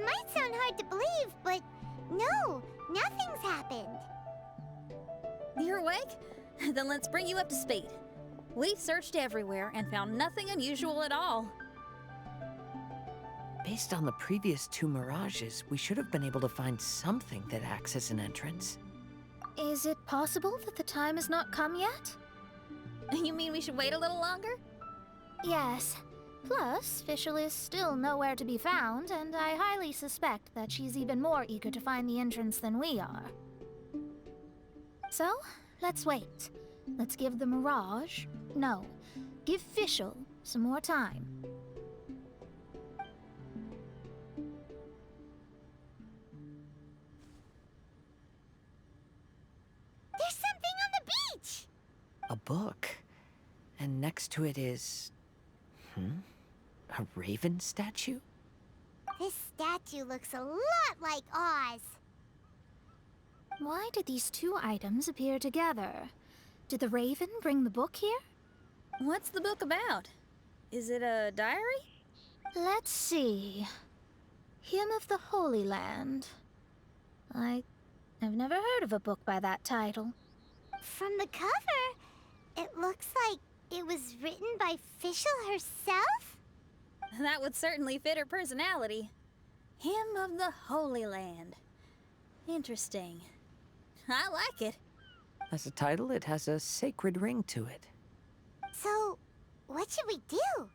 might sound hard to believe, but no, nothing's happened. You're awake? Then let's bring you up to speed. We've searched everywhere and found nothing unusual at all. Based on the previous 2 mirages, we should have been able to find something that acts as an entrance. Is it possible that the time has not come yet? You mean we should wait a little longer? Yes. Plus, Fishl is still nowhere to be found, and I highly suspect that she's even more eager to find the entrance than we are. So, let's wait. Let's give the Mirage... No, give Fishl some more time. There's something on the beach! A book. And next to it is... a raven statue? This statue looks a lot like Oz. Why did these 2 items appear together? Did the raven bring the book here? What's the book about? Is it a diary? Let's see. Hymn of the Holy Land. I've never heard of a book by that title. From the cover, it looks like it was written by Fishl herself? That would certainly fit her personality. Hymn of the Holy Land. Interesting. I like it. As a title, it has a sacred ring to it. So, what should we do?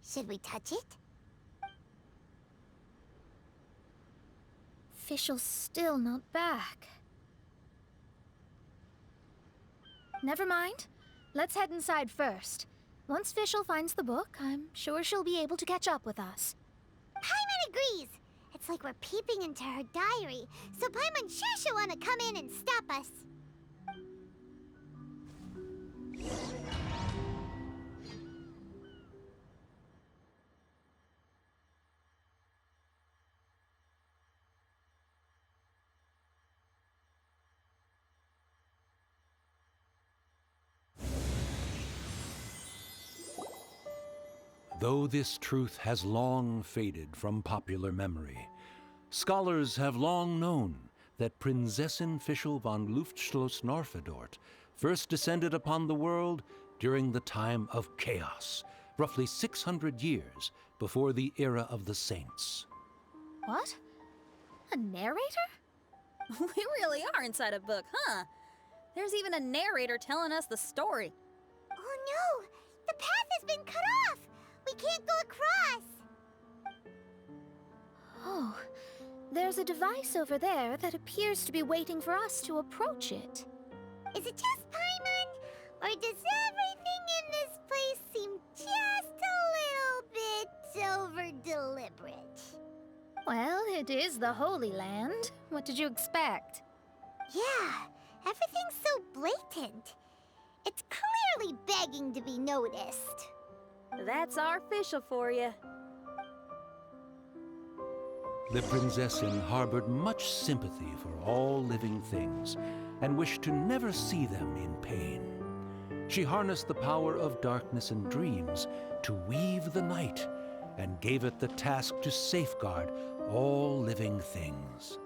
Should we touch it? Fishel's still not back. Never mind. Let's head inside first. Once Fishl finds the book, I'm sure she'll be able to catch up with us. Paimon agrees! It's like we're peeping into her diary, so Paimon's sure she'll want to come in and stop us. Though this truth has long faded from popular memory, scholars have long known that Prinzessin Fishl von Luftschloss-Norfedort first descended upon the world during the time of chaos, roughly 600 years before the era of the saints. What? A narrator? We really are inside a book, huh? There's even a narrator telling us the story. Oh no! The path has been cut off! We can't go across! Oh, there's a device over there that appears to be waiting for us to approach it. Is it just Paimon? Or does everything in this place seem just a little bit over-deliberate? Well, it is the Holy Land. What did you expect? Yeah, everything's so blatant. It's clearly begging to be noticed. That's our Fishl for you. The Prinzessin harbored much sympathy for all living things and wished to never see them in pain. She harnessed the power of darkness and dreams to weave the night and gave it the task to safeguard all living things.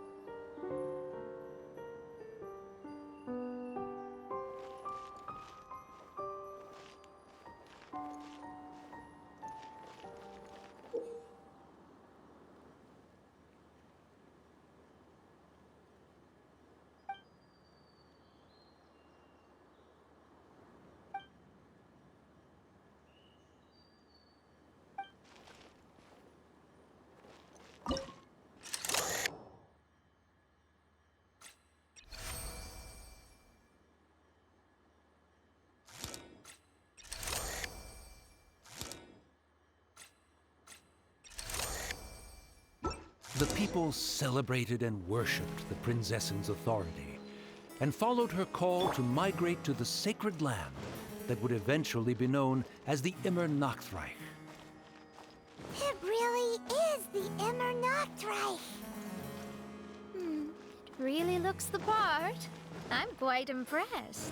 The people celebrated and worshipped the Prinzessin's authority and followed her call to migrate to the sacred land that would eventually be known as the Immer Nachtreich. It really is the Immer Nachtreich. It really looks the part. I'm quite impressed.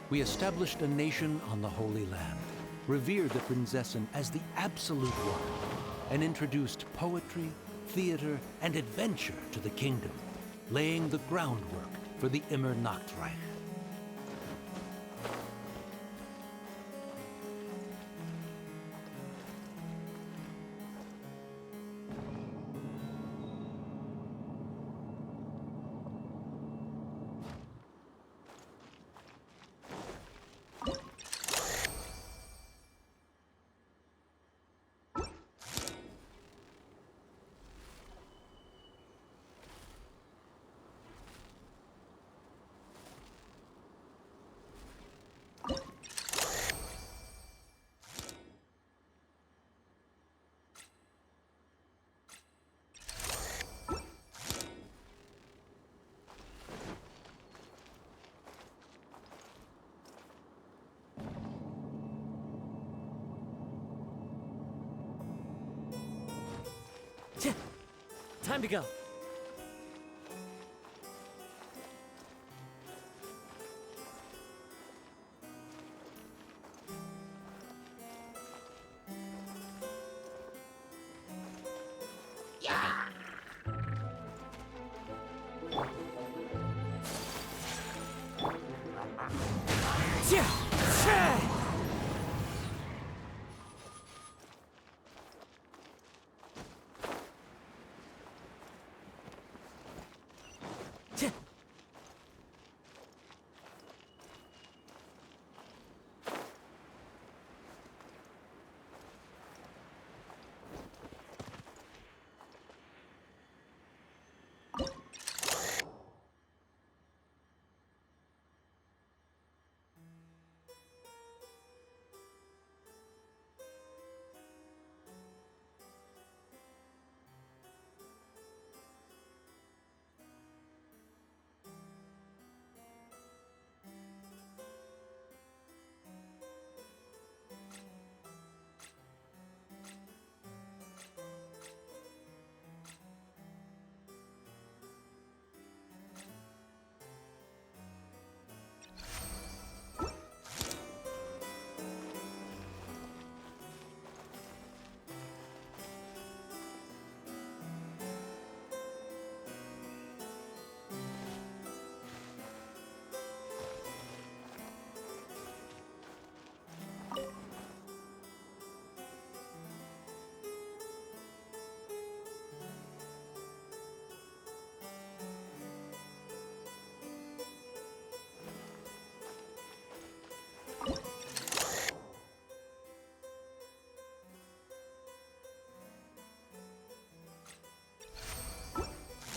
we established a nation on the Holy Land, revered the Prinzessin as the absolute one, and introduced poetry, theater, and adventure to the kingdom, laying the groundwork for the Immer Nachtreich. Time to go.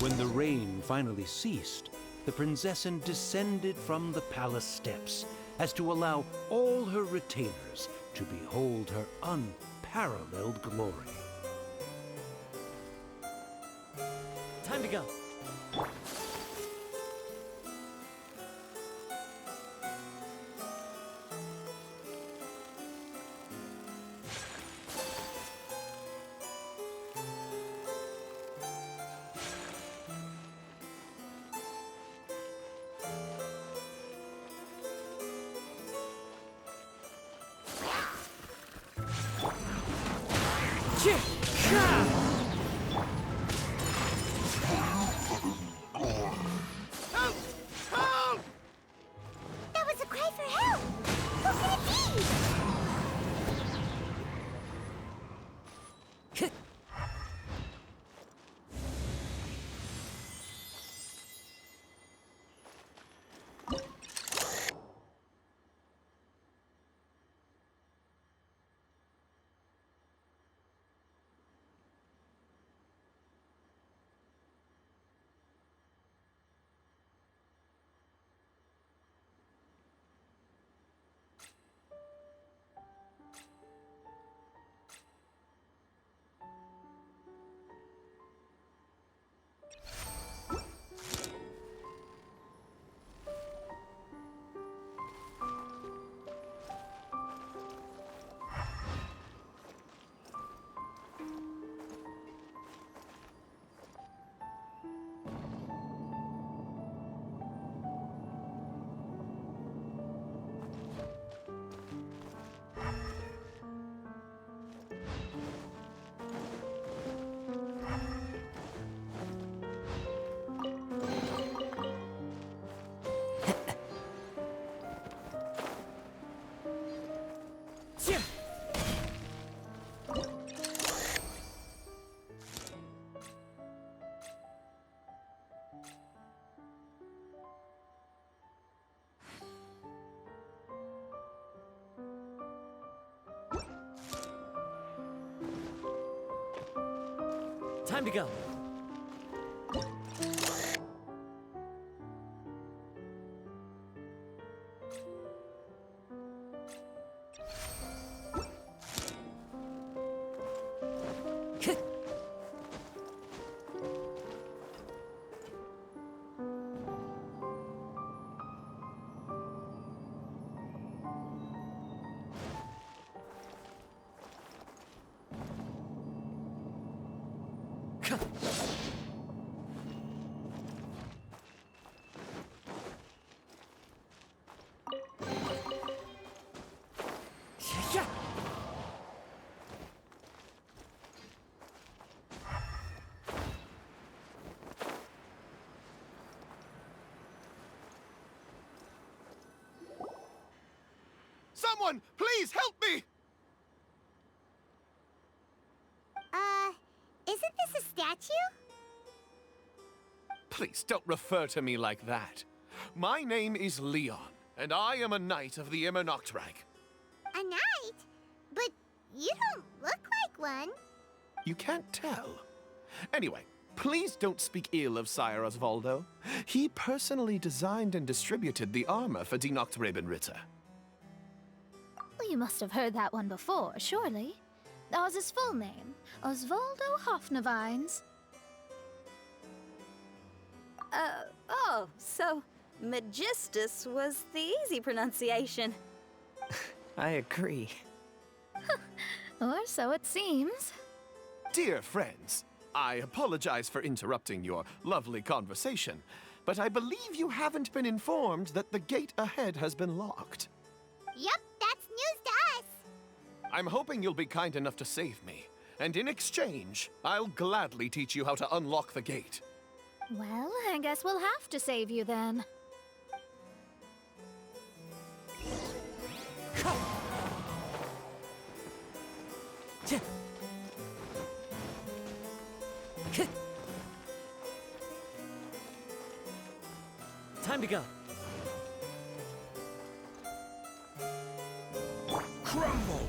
When the rain finally ceased, the Prinzessin descended from the palace steps as to allow all her retainers to behold her unparalleled glory. Time to go. Time to go. Someone, please help me! Isn't this a statue? Please don't refer to me like that. My name is Leon, and I am a knight of the Noctrag. A knight? But you don't look like one. You can't tell. Anyway, please don't speak ill of Sire Osvaldo. He personally designed and distributed the armor for Die Ritter. Well, you must have heard that one before, surely. That was his full name, Osvaldo Hofnevines. Oh, so Magistus was the easy pronunciation. I agree. Or so it seems. Dear friends, I apologize for interrupting your lovely conversation, but I believe you haven't been informed that the gate ahead has been locked. Yup, that's news to us. I'm hoping you'll be kind enough to save me, and in exchange, I'll gladly teach you how to unlock the gate. Well, I guess we'll have to save you then. Time to go. Crumble!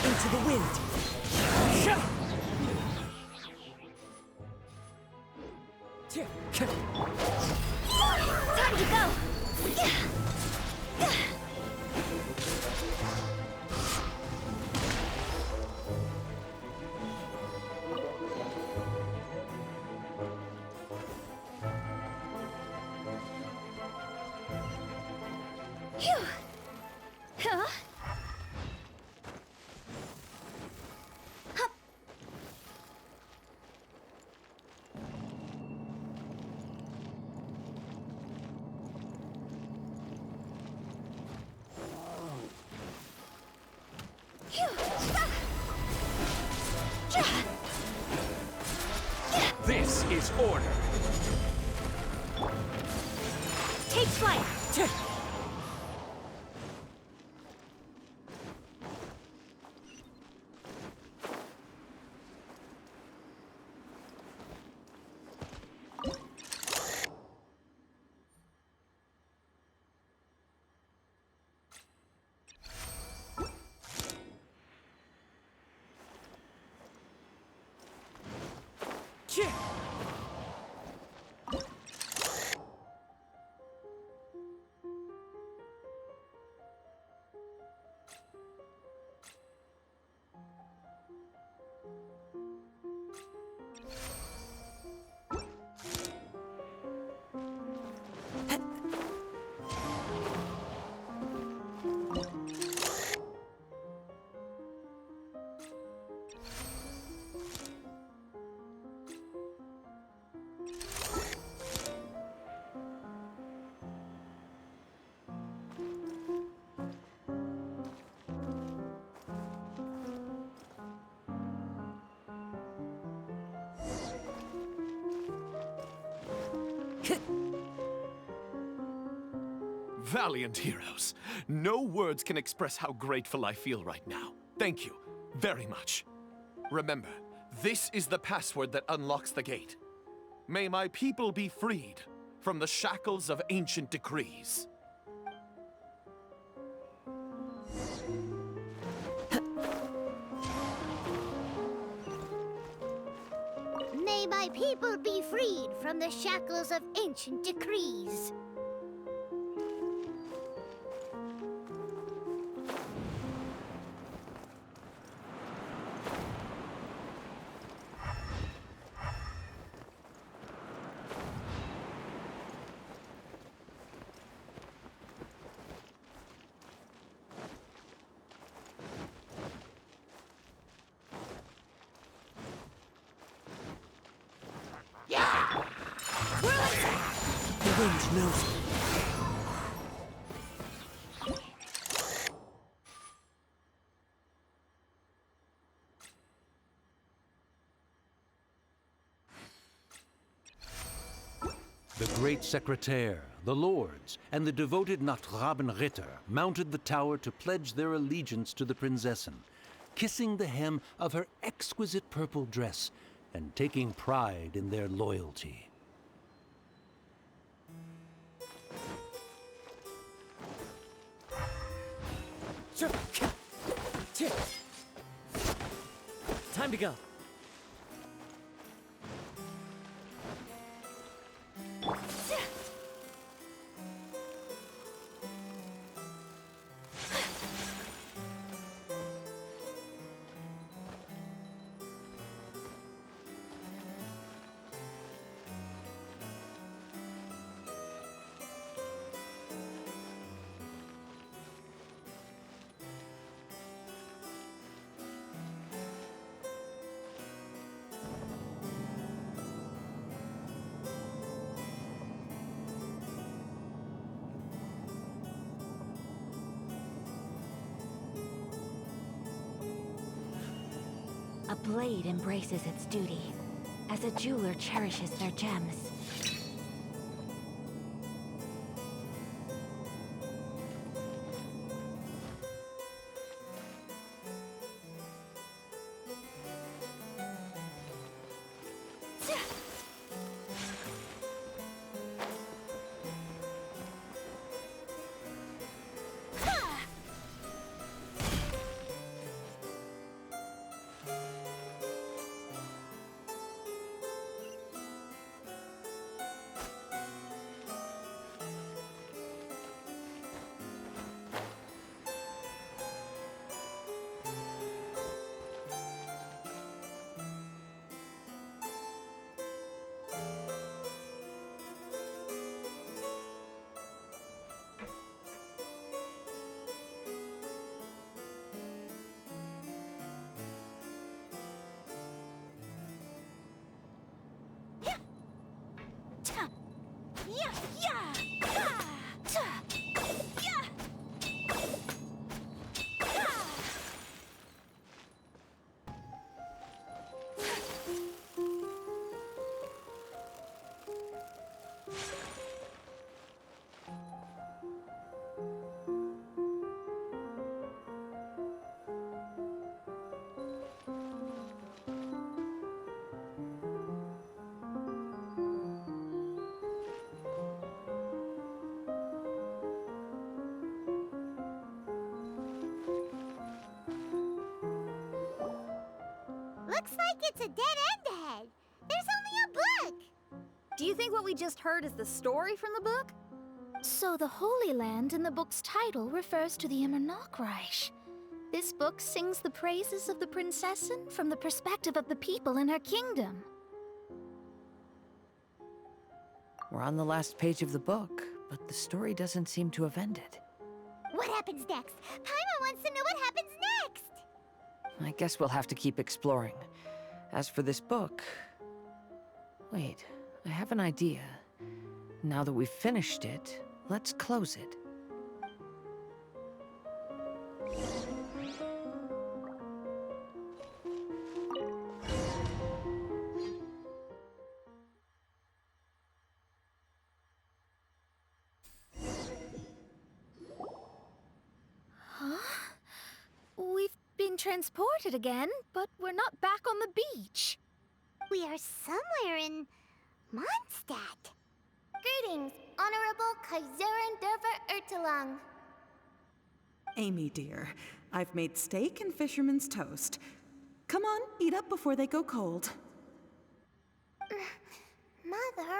Into the wind. Time to go! Phew! Huh? Hup. Phew. This is order. Take flight! Valiant heroes. No words can express how grateful I feel right now. Thank you very much. Remember, this is the password that unlocks the gate. May my people be freed from the shackles of ancient decrees. May my people be freed from the shackles of ancient decrees. The wind knows me. The great secretaire, the lords, and the devoted Nachtrabenritter mounted the tower to pledge their allegiance to the Prinzessin, kissing the hem of her exquisite purple dress and taking pride in their loyalty. Time to go. A blade embraces its duty, as a jeweler cherishes their gems. Looks like it's a dead end ahead. There's only a book. Do you think what we just heard is the story from the book? So the Holy Land in the book's title refers to the Immernachtreich. This book sings the praises of the Prinzessin from the perspective of the people in her kingdom. We're on the last page of the book, but the story doesn't seem to have ended. What happens next? Paimon wants to know what happens next. I guess we'll have to keep exploring. As for this book... Wait, I have an idea. Now that we've finished it, let's close it. transported again, but we're not back on the beach. We are somewhere in Mondstadt. Greetings, Honorable Kaiserin Derver Ertelang. Amy, dear, I've made steak and fisherman's toast. Come on, eat up before they go cold. Mother...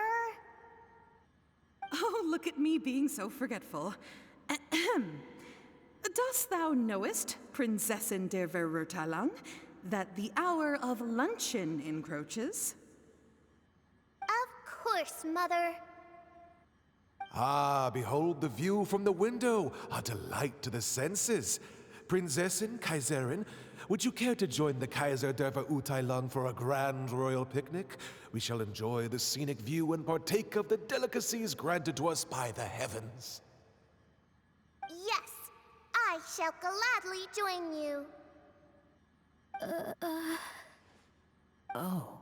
Oh, look at me being so forgetful. Ahem. Dost thou knowest, Prinzessin der Verurteilung, that the hour of luncheon encroaches? Of course, Mother. Ah, behold the view from the window, a delight to the senses. Prinzessin, Kaiserin, would you care to join the Kaiser der Verurteilung for a grand royal picnic? We shall enjoy the scenic view and partake of the delicacies granted to us by the heavens. Yes, I shall gladly join you. Oh.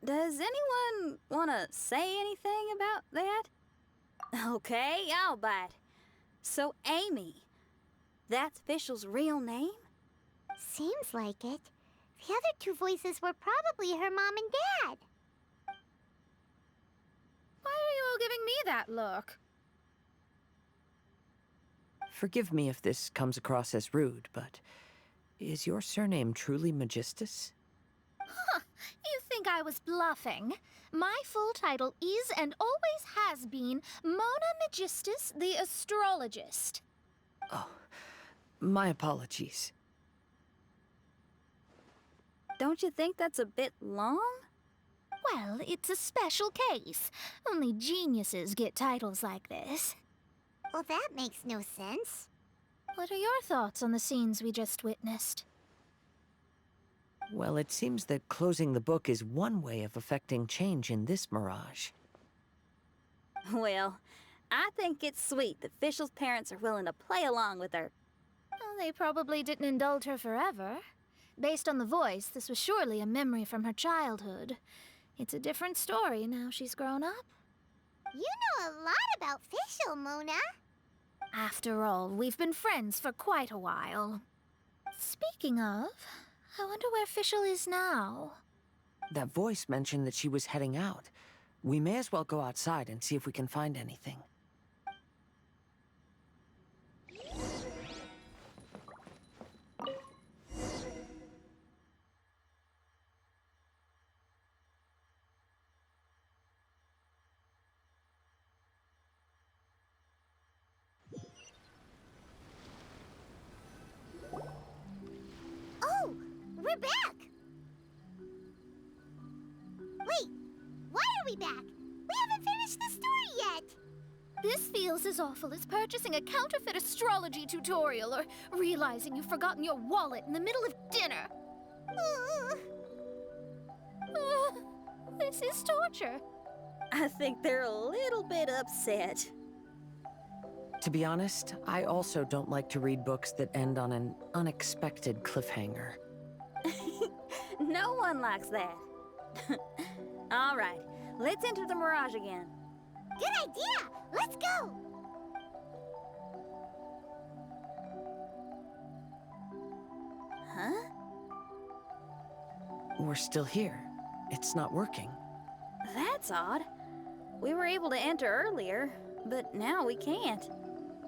Does anyone want to say anything about that? Okay, I'll bite. So, Amy, that's Fishl's real name? Seems like it. The other two voices were probably her mom and dad. Why are you all giving me that look? Forgive me if this comes across as rude, but is your surname truly Magistus? You think I was bluffing? My full title is and always has been Mona Magistus the Astrologist. Oh, my apologies. Don't you think that's a bit long? Well, it's a special case. Only geniuses get titles like this. Well, that makes no sense. What are your thoughts on the scenes we just witnessed? Well, it seems that closing the book is one way of affecting change in this mirage. Well, I think it's sweet that Fishl's parents are willing to play along with her. Well, they probably didn't indulge her forever. Based on the voice, this was surely a memory from her childhood. It's a different story now she's grown up. You know a lot about Fishl, Mona. After all, we've been friends for quite a while. Speaking of, I wonder where Fishl is now. That voice mentioned that she was heading out. We may as well go outside and see if we can find anything. Oh, we're back! Wait, why are we back? We haven't finished the story yet! This feels as awful as purchasing a counterfeit astrology tutorial or realizing you've forgotten your wallet in the middle of dinner. This is torture. I think they're a little bit upset. To be honest, I also don't like to read books that end on an unexpected cliffhanger. No one likes that. All right, let's enter the mirage again. Good idea! Let's go! Huh? We're still here. It's not working. That's odd. We were able to enter earlier, but now we can't.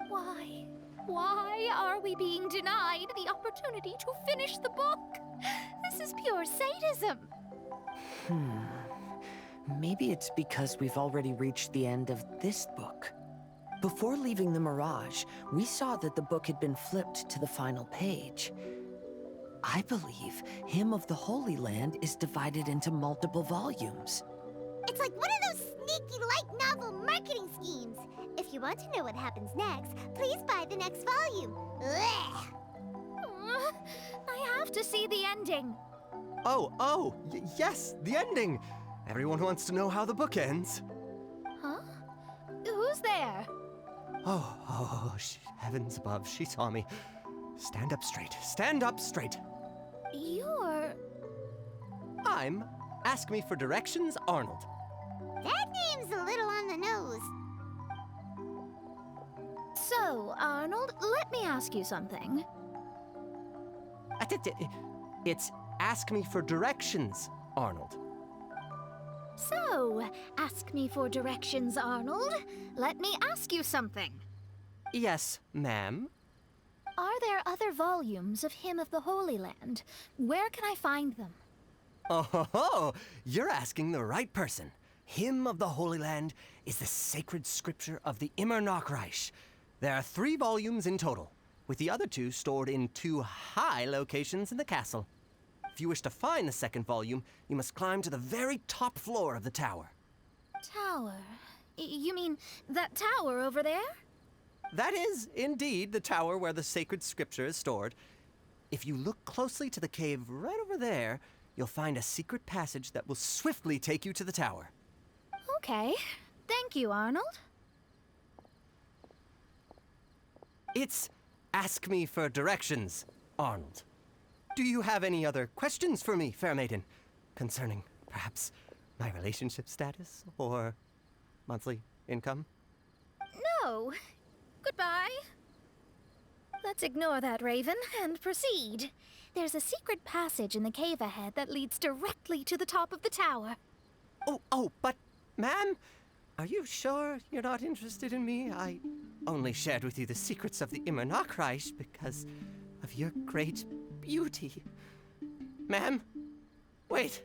Why? Why are we being denied the opportunity to finish the book? This is pure sadism. Maybe it's because we've already reached the end of this book. Before leaving the Mirage, we saw that the book had been flipped to the final page. I believe Hymn of the Holy Land is divided into multiple volumes. It's like one of those sneaky light novel marketing schemes. If you want to know what happens next, please buy the next volume. Ugh. I have to see the ending. Yes, the ending. Everyone wants to know how the book ends. Huh? Who's there? Heavens above, she saw me. Stand up straight. Stand up straight. You're... I'm Ask Me for Directions, Arnold. That name's a little on the nose. So, Arnold, let me ask you something. It's ask me for directions, Arnold. So, ask me for directions, Arnold. Let me ask you something. Yes, ma'am. Are there other volumes of Hymn of the Holy Land? Where can I find them? Oh, you're asking the right person. Hymn of the Holy Land is the sacred scripture of the Immernachtreich. There are 3 volumes in total, with the other 2 stored in 2 high locations in the castle. If you wish to find the second volume, you must climb to the very top floor of the tower. Tower? You mean that tower over there? That is, indeed, the tower where the sacred scripture is stored. If you look closely to the cave right over there, you'll find a secret passage that will swiftly take you to the tower. Okay. Thank you, Arnold. It's ask me for directions, Arnold. Do you have any other questions for me, fair maiden? Concerning, perhaps, my relationship status or monthly income? No. Goodbye. Let's ignore that, Raven, and proceed. There's a secret passage in the cave ahead that leads directly to the top of the tower. But, ma'am, are you sure you're not interested in me? I only shared with you the secrets of the Immernachtreich because of your great beauty. Ma'am, wait.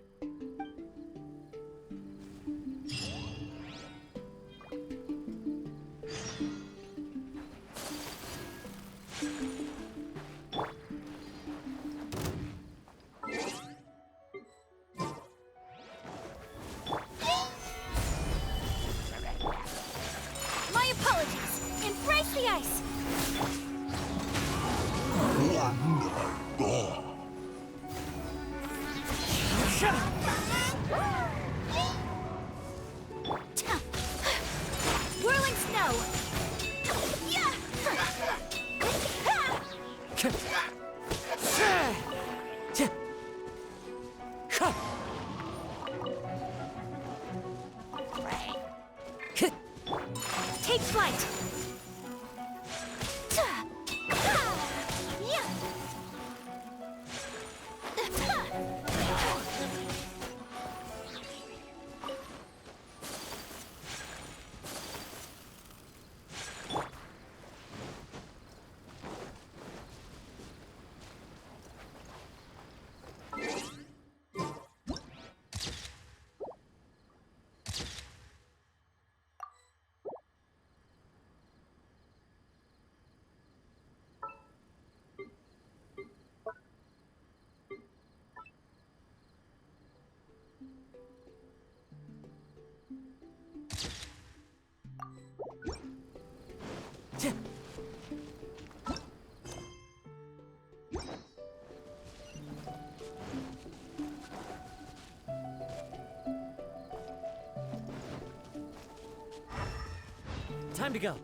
My apologies. Embrace the ice. Whirling snow. Take flight. Time to go.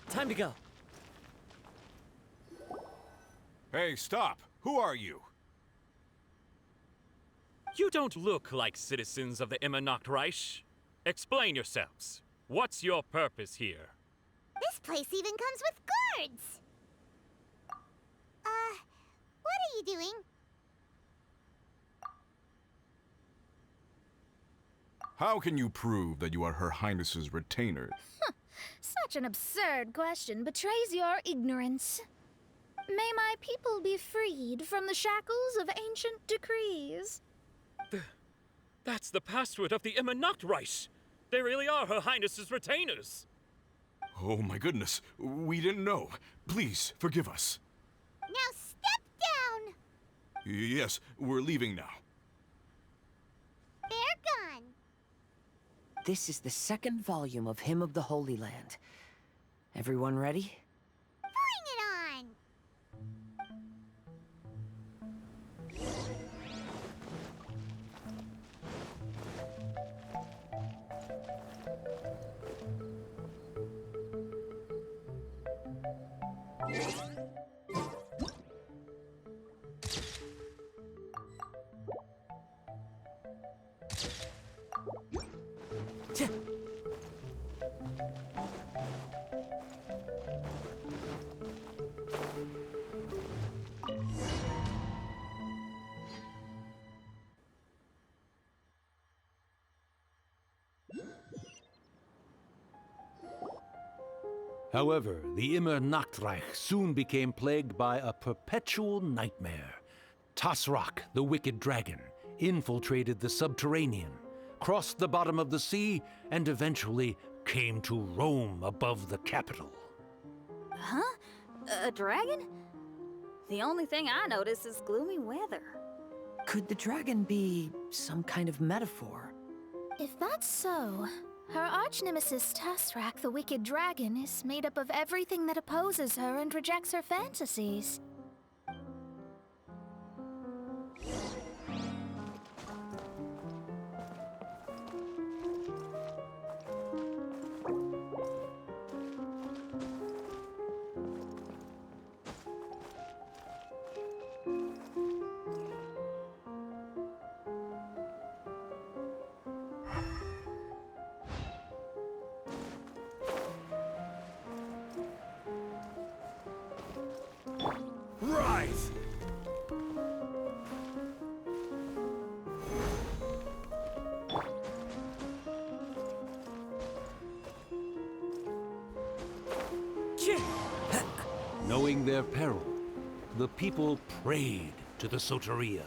Time to go. Hey, stop! Who are you? You don't look like citizens of the Immernachtreich. Explain yourselves. What's your purpose here? This place even comes with guards! What are you doing? How can you prove that you are Her Highness's retainers? Such an absurd question betrays your ignorance. May my people be freed from the shackles of ancient decrees. That's the password of the Immernachtreich. They really are Her Highness's retainers. Oh my goodness, we didn't know. Please, forgive us. Now step down! Yes, we're leaving now. They're gone. This is the second volume of Hymn of the Holy Land. Everyone ready? Bring it on! However, the Immernachtreich soon became plagued by a perpetual nightmare. Tasrak, the wicked dragon, infiltrated the subterranean, crossed the bottom of the sea, and eventually came to roam above the capital. Huh? A dragon? The only thing I notice is gloomy weather. Could the dragon be some kind of metaphor? If that's so, her arch-nemesis Tasrak, the wicked dragon, is made up of everything that opposes her and rejects her fantasies. Rise! Knowing their peril, the people prayed to the Soteria.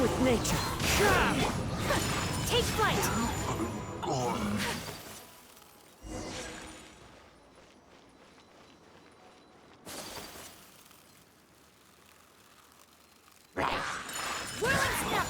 with nature. Take flight! Whirling snap!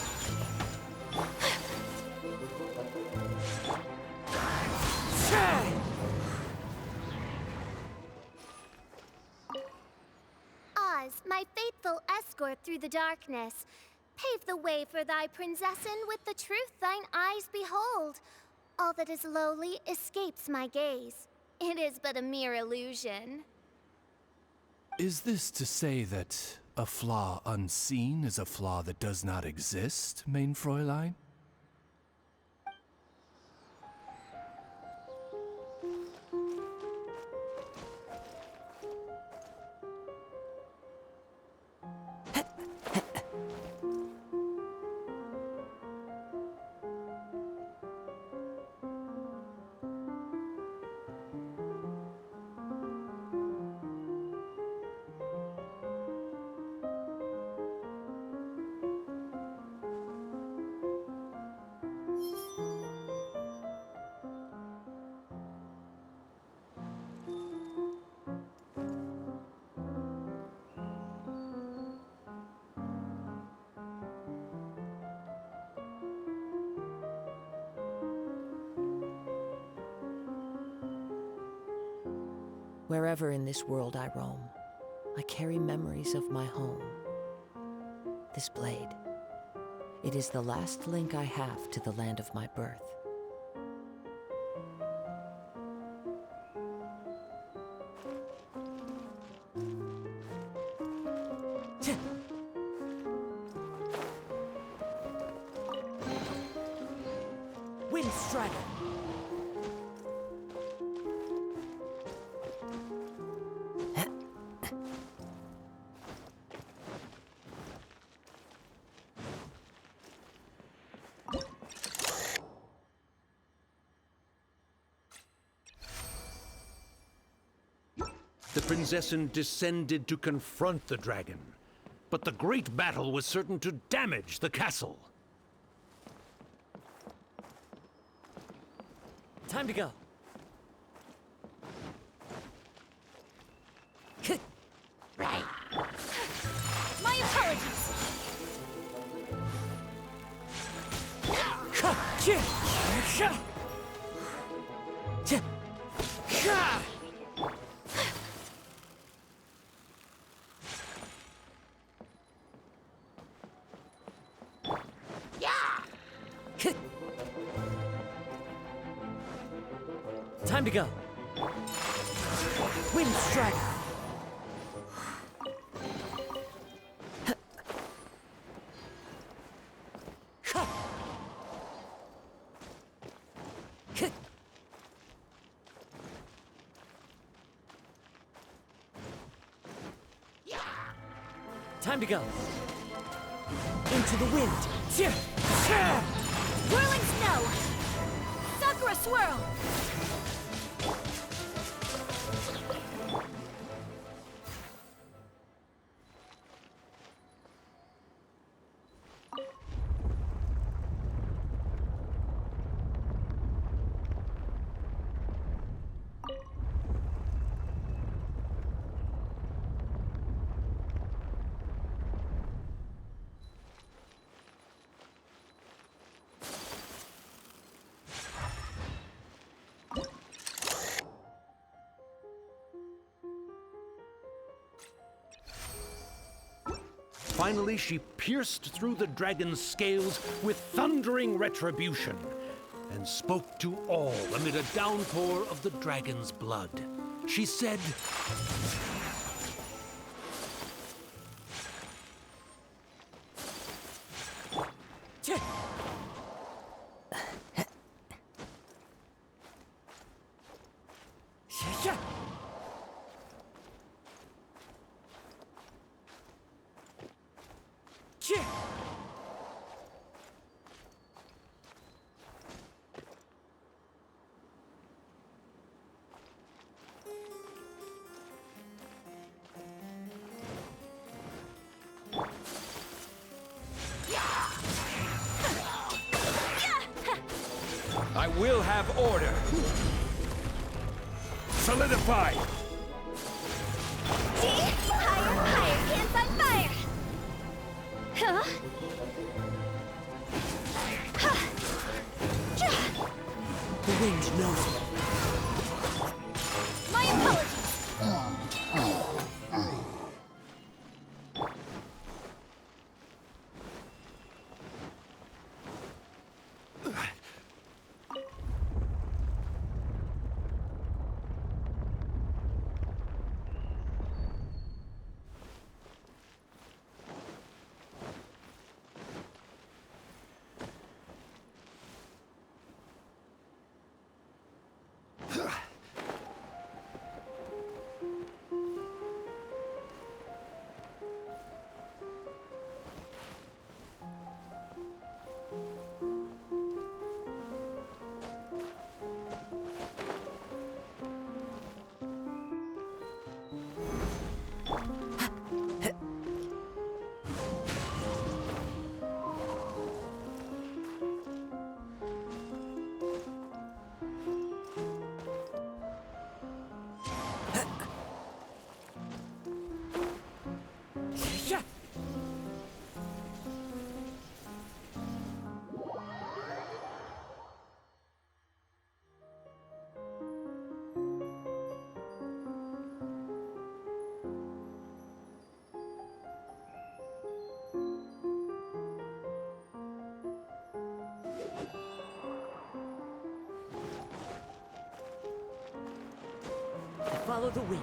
Oz, my faithful escort through the darkness, pave the way for thy princessen with the truth thine eyes behold. All that is lowly escapes my gaze. It is but a mere illusion. Is this to say that a flaw unseen is a flaw that does not exist, mein Fräulein? Wherever in this world I roam, I carry memories of my home. This blade, it is the last link I have to the land of my birth. Wind Strider! The princessen descended to confront the dragon, but the great battle was certain to damage the castle. Time to go. Right. My apologies. Time to go. Wind Strider. Time to go. Into the wind. Whirling snow! Sakura swirl! Finally, she pierced through the dragon's scales with thundering retribution and spoke to all amid a downpour of the dragon's blood. She said, will have order. Solidify! See? Higher, higher, hands on fire! Huh? The wind knows me. My apologies! Follow the wind.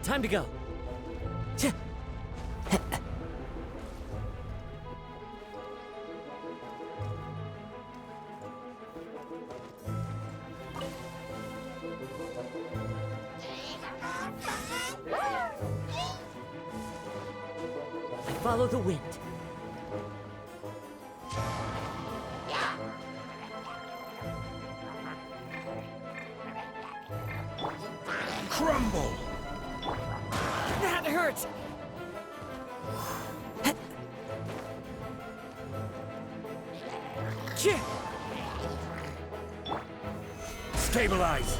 Time to go. Follow the wind. Crumble! That hurts! Stabilize!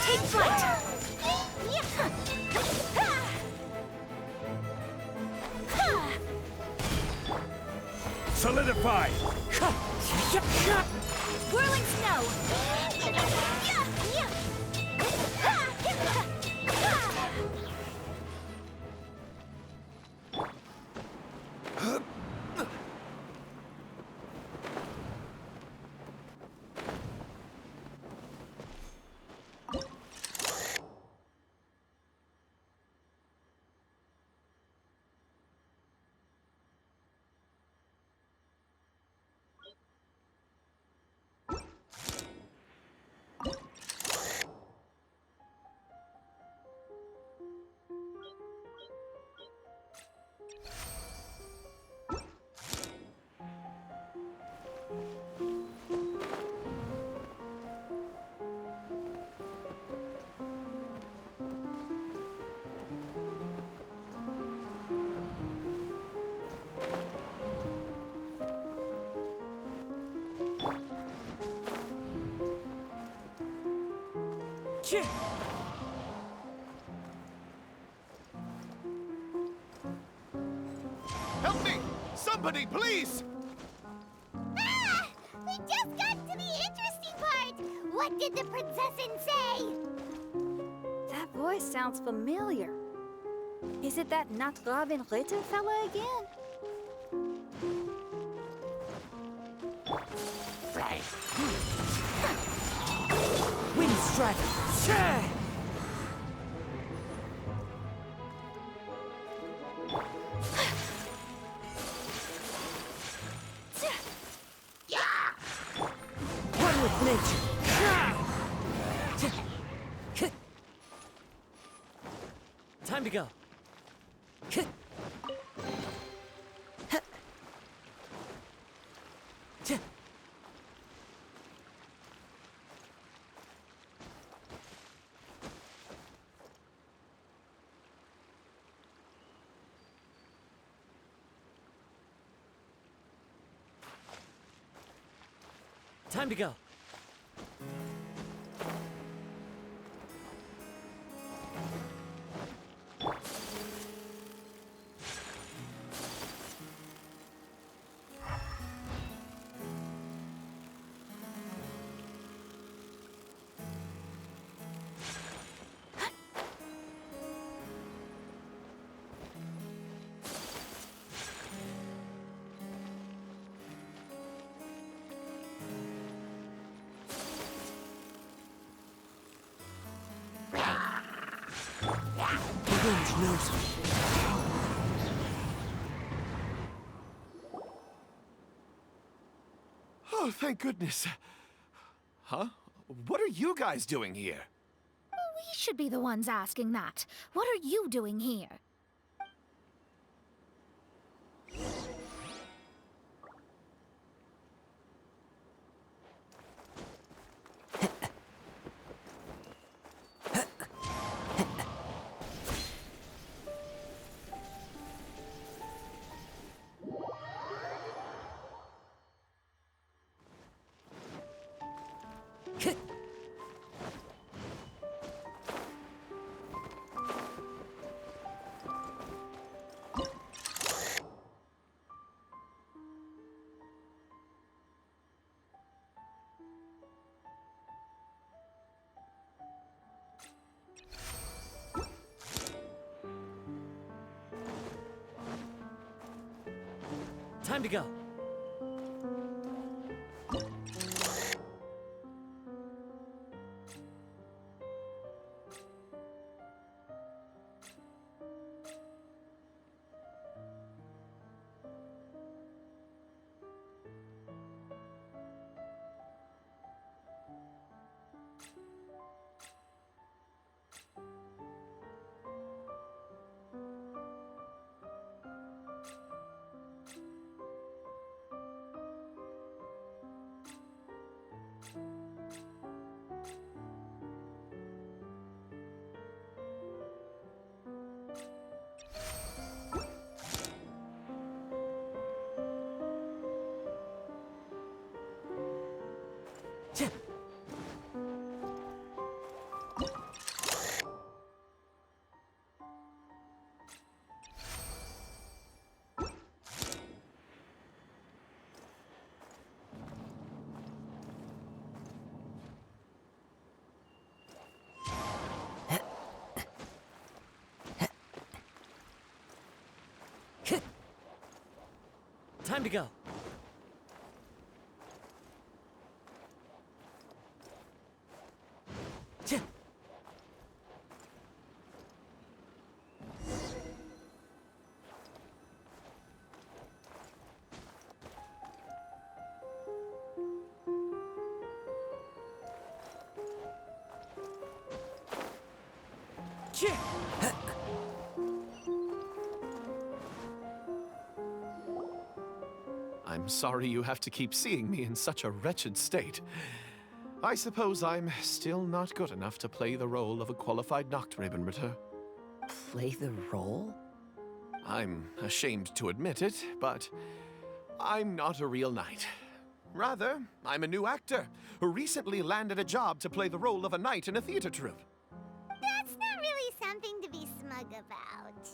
Take flight! Solidify! Whirling snow! Help me! Somebody, please! Ah! We just got to the interesting part! What did the princessin say? That voice sounds familiar. Is it that Not Robin Ritter fella again? Wind strike! Sure! One with nature! Time to go. Time to go. The wind knows me. Oh, thank goodness. Huh? What are you guys doing here? We should be the ones asking that. What are you doing here? Time to go. Time to go. I'm sorry you have to keep seeing me in such a wretched state. I suppose I'm still not good enough to play the role of a qualified Nachtrebenritter. Play the role? I'm ashamed to admit it, but I'm not a real knight. Rather, I'm a new actor who recently landed a job to play the role of a knight in a theater troupe. That's not really something to be smug about.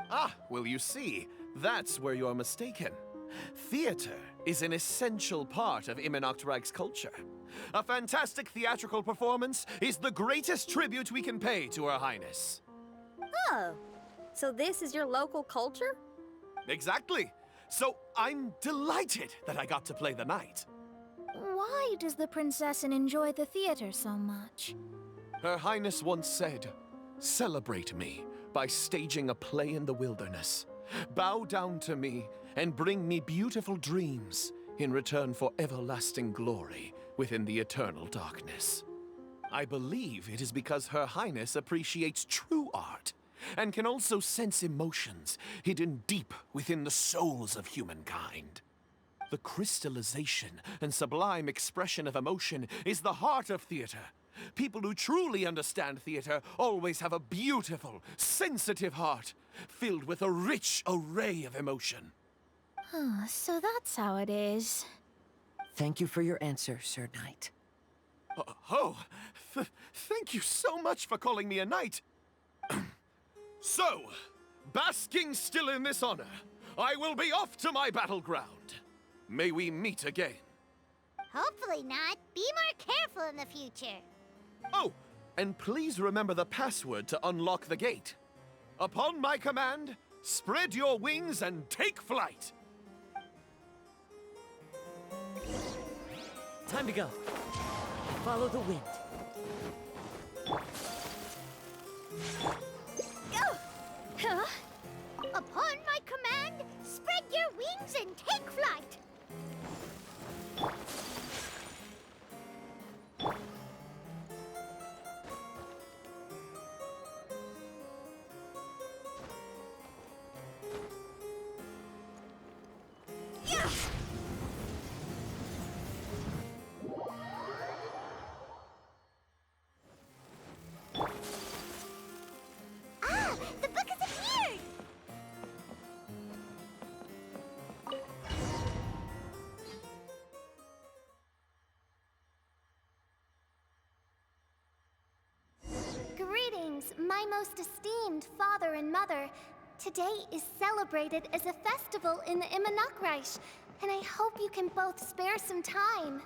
Ah, well, you see, that's where you're mistaken. Theater is an essential part of Immernachtreich's culture. A fantastic theatrical performance is the greatest tribute we can pay to Her Highness. Oh, so this is your local culture? Exactly. So I'm delighted that I got to play the knight. Why does the Prinzessin enjoy the theater so much? Her Highness once said, "Celebrate me by staging a play in the wilderness. Bow down to me and bring me beautiful dreams in return for everlasting glory within the eternal darkness." I believe it is because Her Highness appreciates true art and can also sense emotions hidden deep within the souls of humankind. The crystallization and sublime expression of emotion is the heart of theater. People who truly understand theater always have a beautiful, sensitive heart, filled with a rich array of emotion. So that's how it is. Thank you for your answer, Sir Knight. Thank you so much for calling me a knight. So, basking still in this honor, I will be off to my battleground. May we meet again. Hopefully not. Be more careful in the future. Oh, and please remember the password to unlock the gate. Upon my command, spread your wings and take flight. Time to go. Follow the wind. Huh? Upon my command, spread your wings and take flight. The book has appeared! Greetings, my most esteemed father and mother. Today is celebrated as a festival in the Immernachtreich, and I hope you can both spare some time.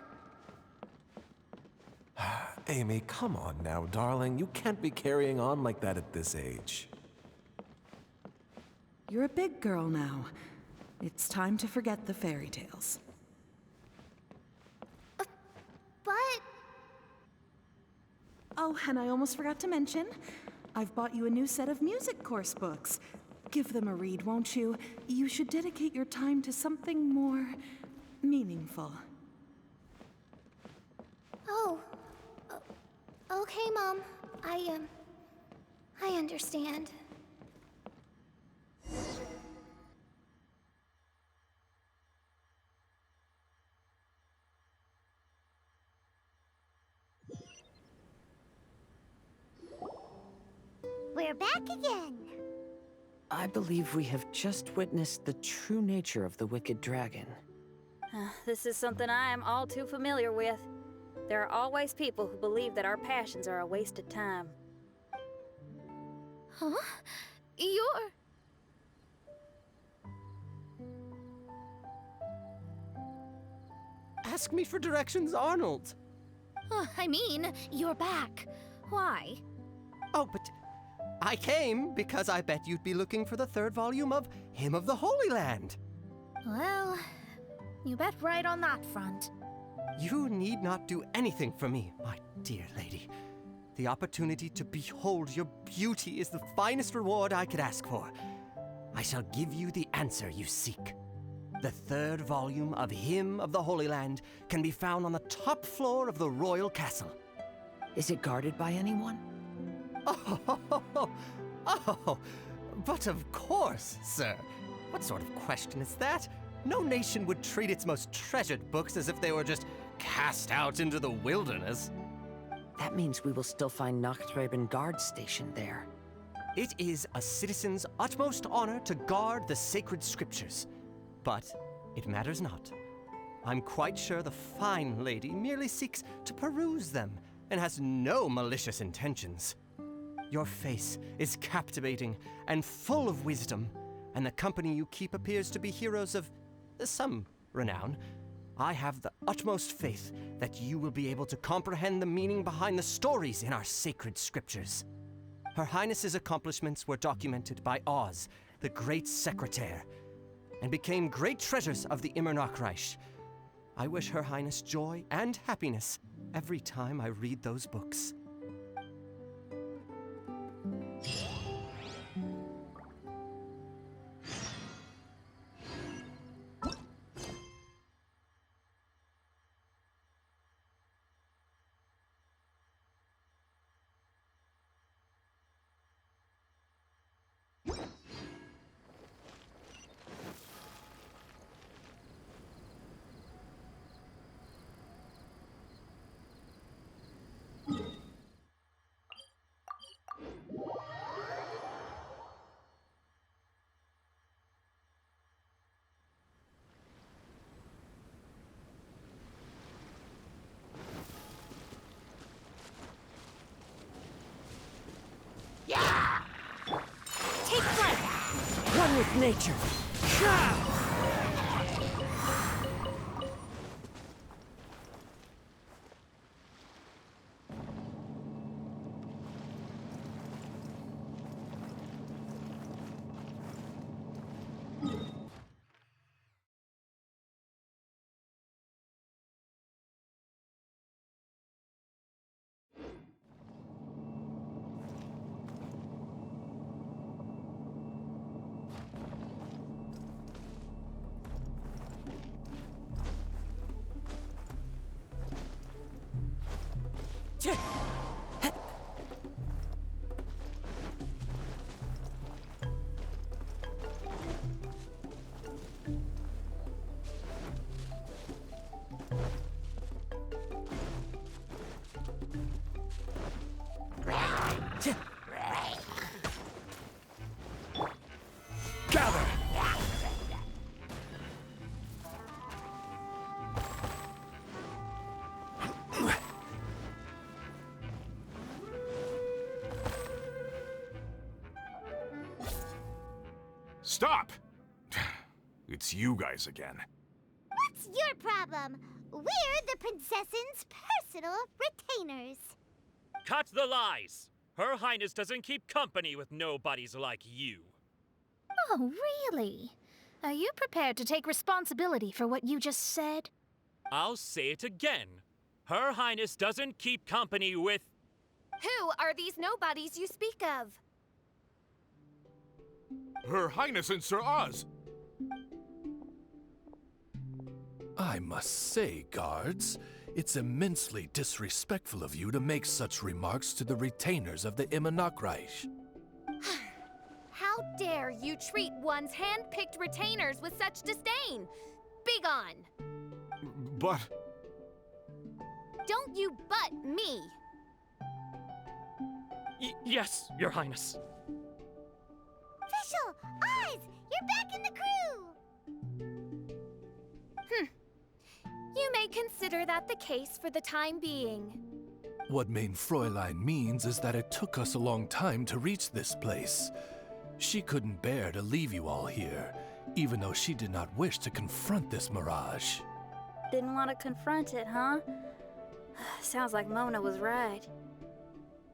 Amy, come on now, darling. You can't be carrying on like that at this age. You're a big girl now. It's time to forget the fairy tales. But... Oh, and I almost forgot to mention, I've bought you a new set of music course books. Give them a read, won't you? You should dedicate your time to something more meaningful. Oh. Okay, Mom. I understand. We're back again. I believe we have just witnessed the true nature of the wicked dragon. This is something I am all too familiar with. There are always people who believe that our passions are a waste of time. Huh? You're... Ask me for directions, Arnold. I mean, you're back. Why? Oh, but I came because I bet you'd be looking for the third volume of Hymn of the Holy Land. Well, you bet right on that front. You need not do anything for me, my dear lady. The opportunity to behold your beauty is the finest reward I could ask for. I shall give you the answer you seek. The third volume of Hymn of the Holy Land can be found on the top floor of the royal castle. Is it guarded by anyone? Oh, but of course, sir. What sort of question is that? No nation would treat its most treasured books as if they were just cast out into the wilderness. That means we will still find Nachtreiben Guard stationed there. It is a citizen's utmost honor to guard the sacred scriptures. But it matters not. I'm quite sure the fine lady merely seeks to peruse them and has no malicious intentions. Your face is captivating and full of wisdom, and the company you keep appears to be heroes of some renown. I have the utmost faith that you will be able to comprehend the meaning behind the stories in our sacred scriptures. Her Highness's accomplishments were documented by Oz, the Great Secretaire, and became great treasures of the Immernachtreich. I wish Her Highness joy and happiness every time I read those books. Take flight! Run with nature! Gather! Stop! It's you guys again. What's your problem? We're the princess's personal retainers. Cut the lies! Her Highness doesn't keep company with nobodies like you. Oh, really? Are you prepared to take responsibility for what you just said? I'll say it again. Her Highness doesn't keep company with... Who are these nobodies you speak of? Her Highness and Sir Oz! I must say, guards, it's immensely disrespectful of you to make such remarks to the retainers of the Immernachtreich. How dare you treat one's hand-picked retainers with such disdain? Begone! But... Don't you butt me! Yes, Your Highness. Fishl! Oz! You're back in the crew! You may consider that the case for the time being. What Mein Fräulein means is that it took us a long time to reach this place. She couldn't bear to leave you all here, even though she did not wish to confront this mirage. Didn't want to confront it, huh? Sounds like Mona was right.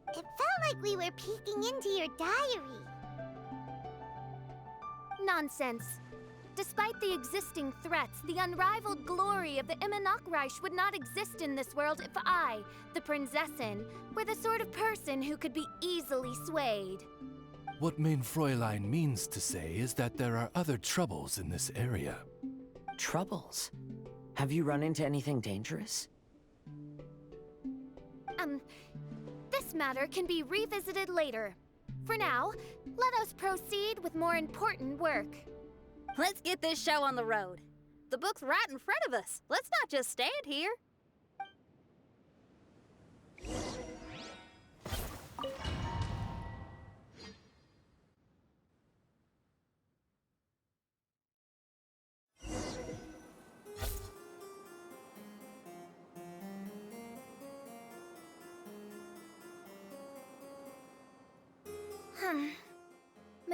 It felt like we were peeking into your diary. Nonsense. Despite the existing threats, the unrivaled glory of the Immernachtreich would not exist in this world if I, the Prinzessin, were the sort of person who could be easily swayed. What Mein Fräulein means to say is that there are other troubles in this area. Troubles? Have you run into anything dangerous? This matter can be revisited later. For now, let us proceed with more important work. Let's get this show on the road. The book's right in front of us. Let's not just stand here.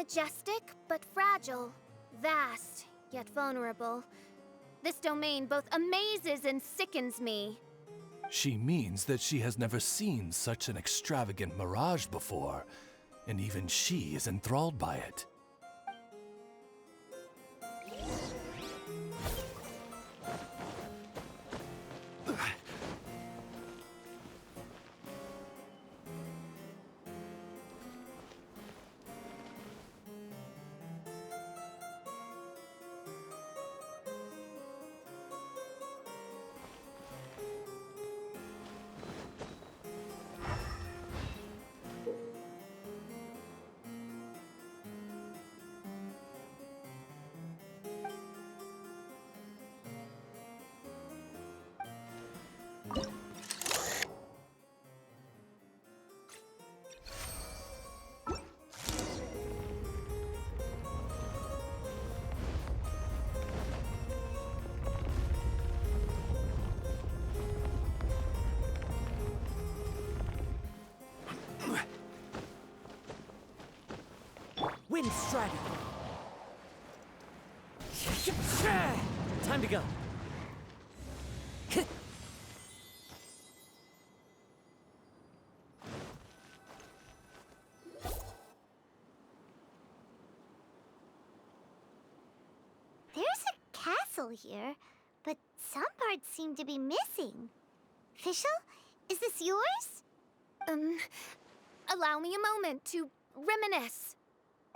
Majestic, but fragile. Vast, yet vulnerable. This domain both amazes and sickens me. She means that she has never seen such an extravagant mirage before, and even she is enthralled by it. Wind Strider! Time to go. There's a castle here, but some parts seem to be missing. Fishl, is this yours? Allow me a moment to reminisce.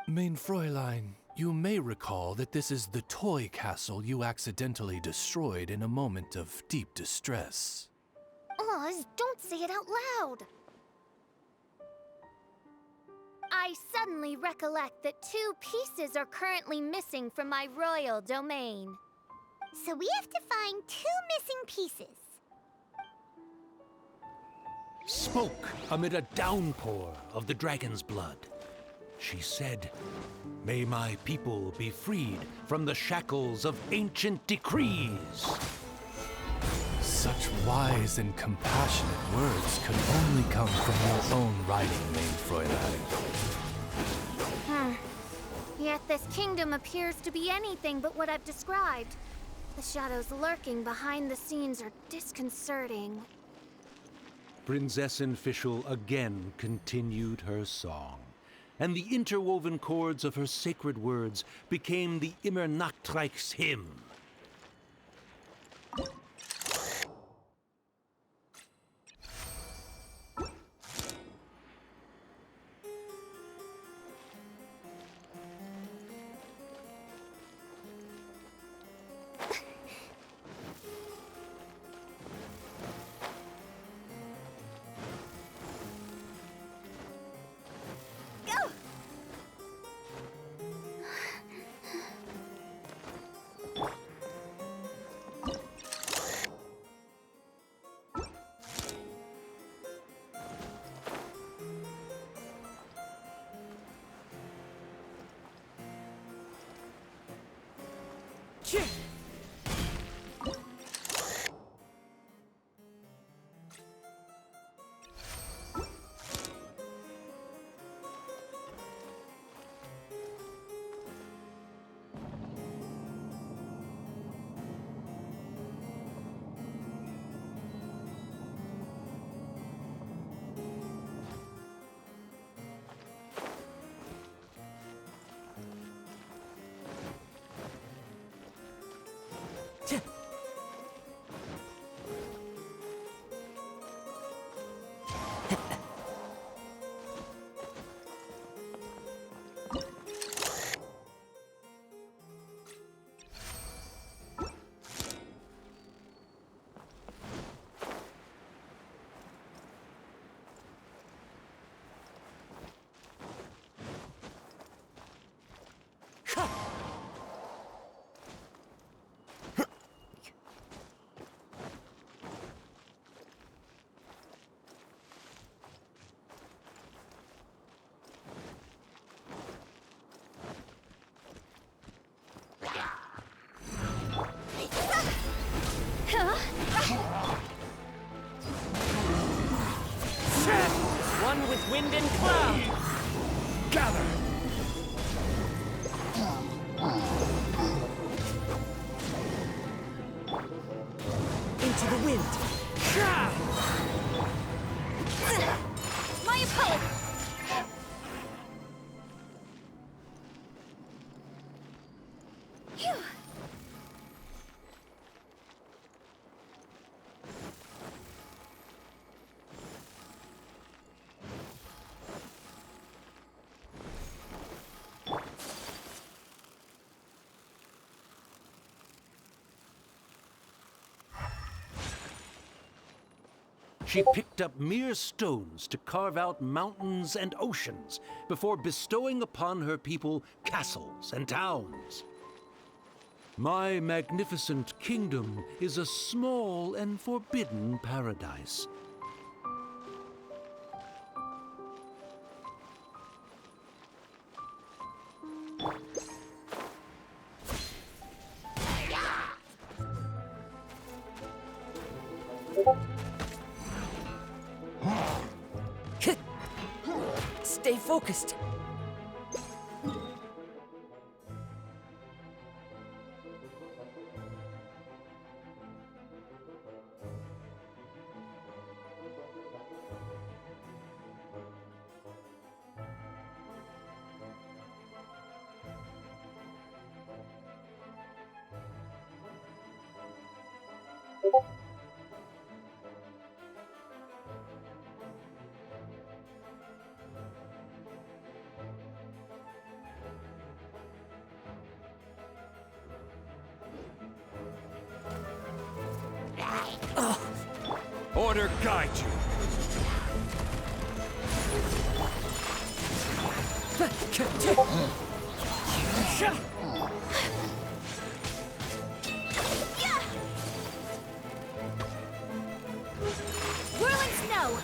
Mein Fräulein, you may recall that this is the toy castle you accidentally destroyed in a moment of deep distress. Oz, don't say it out loud. I suddenly recollect that 2 pieces are currently missing from my royal domain. So we have to find 2 missing pieces. Smoke amid a downpour of the dragon's blood. She said, "May my people be freed from the shackles of ancient decrees." Such wise and compassionate words could only come from your own writing, Mein Fräulein. Yet this kingdom appears to be anything but what I've described. The shadows lurking behind the scenes are disconcerting. Prinzessin Fishl again continued her song, and the interwoven chords of her sacred words became the Immernachtreich's hymn. wind! My opponent! Phew. She picked up mere stones to carve out mountains and oceans before bestowing upon her people castles and towns. My magnificent kingdom is a small and forbidden paradise. Stay focused. Order guide you. Whirling snow!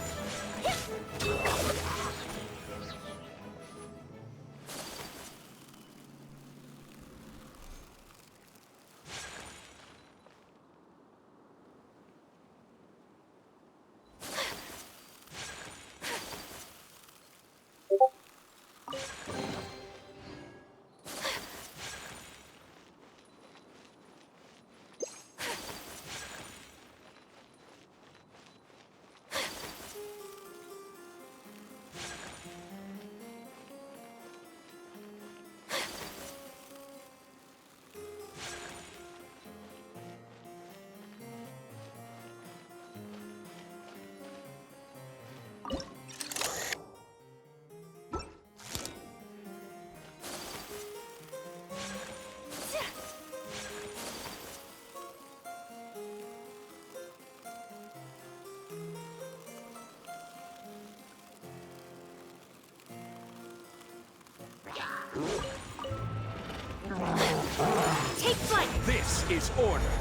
Take flight! This is order.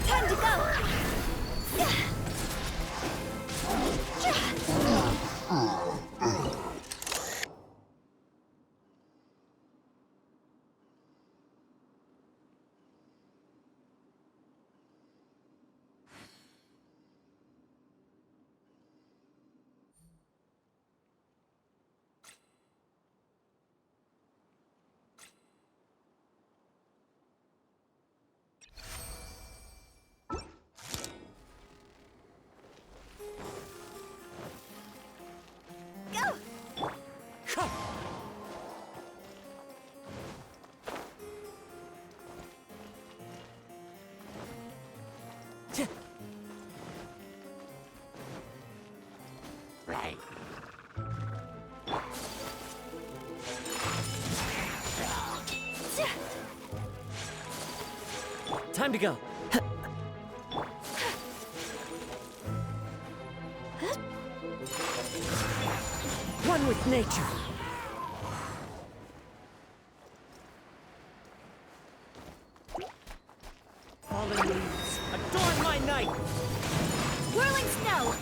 Time to go! Time to go. One with nature. Fallen leaves, adorn my night! Whirling snow!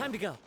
Time to go.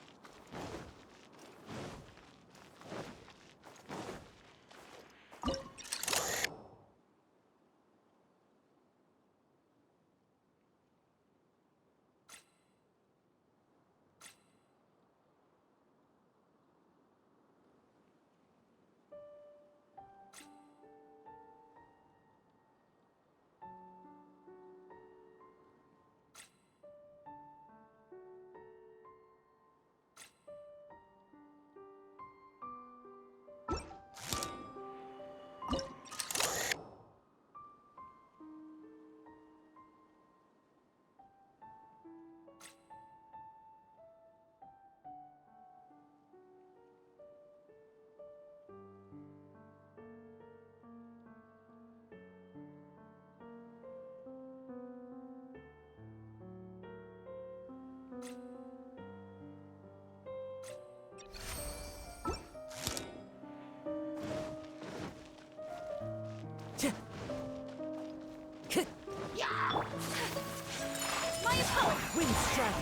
My opponent! Wind strike!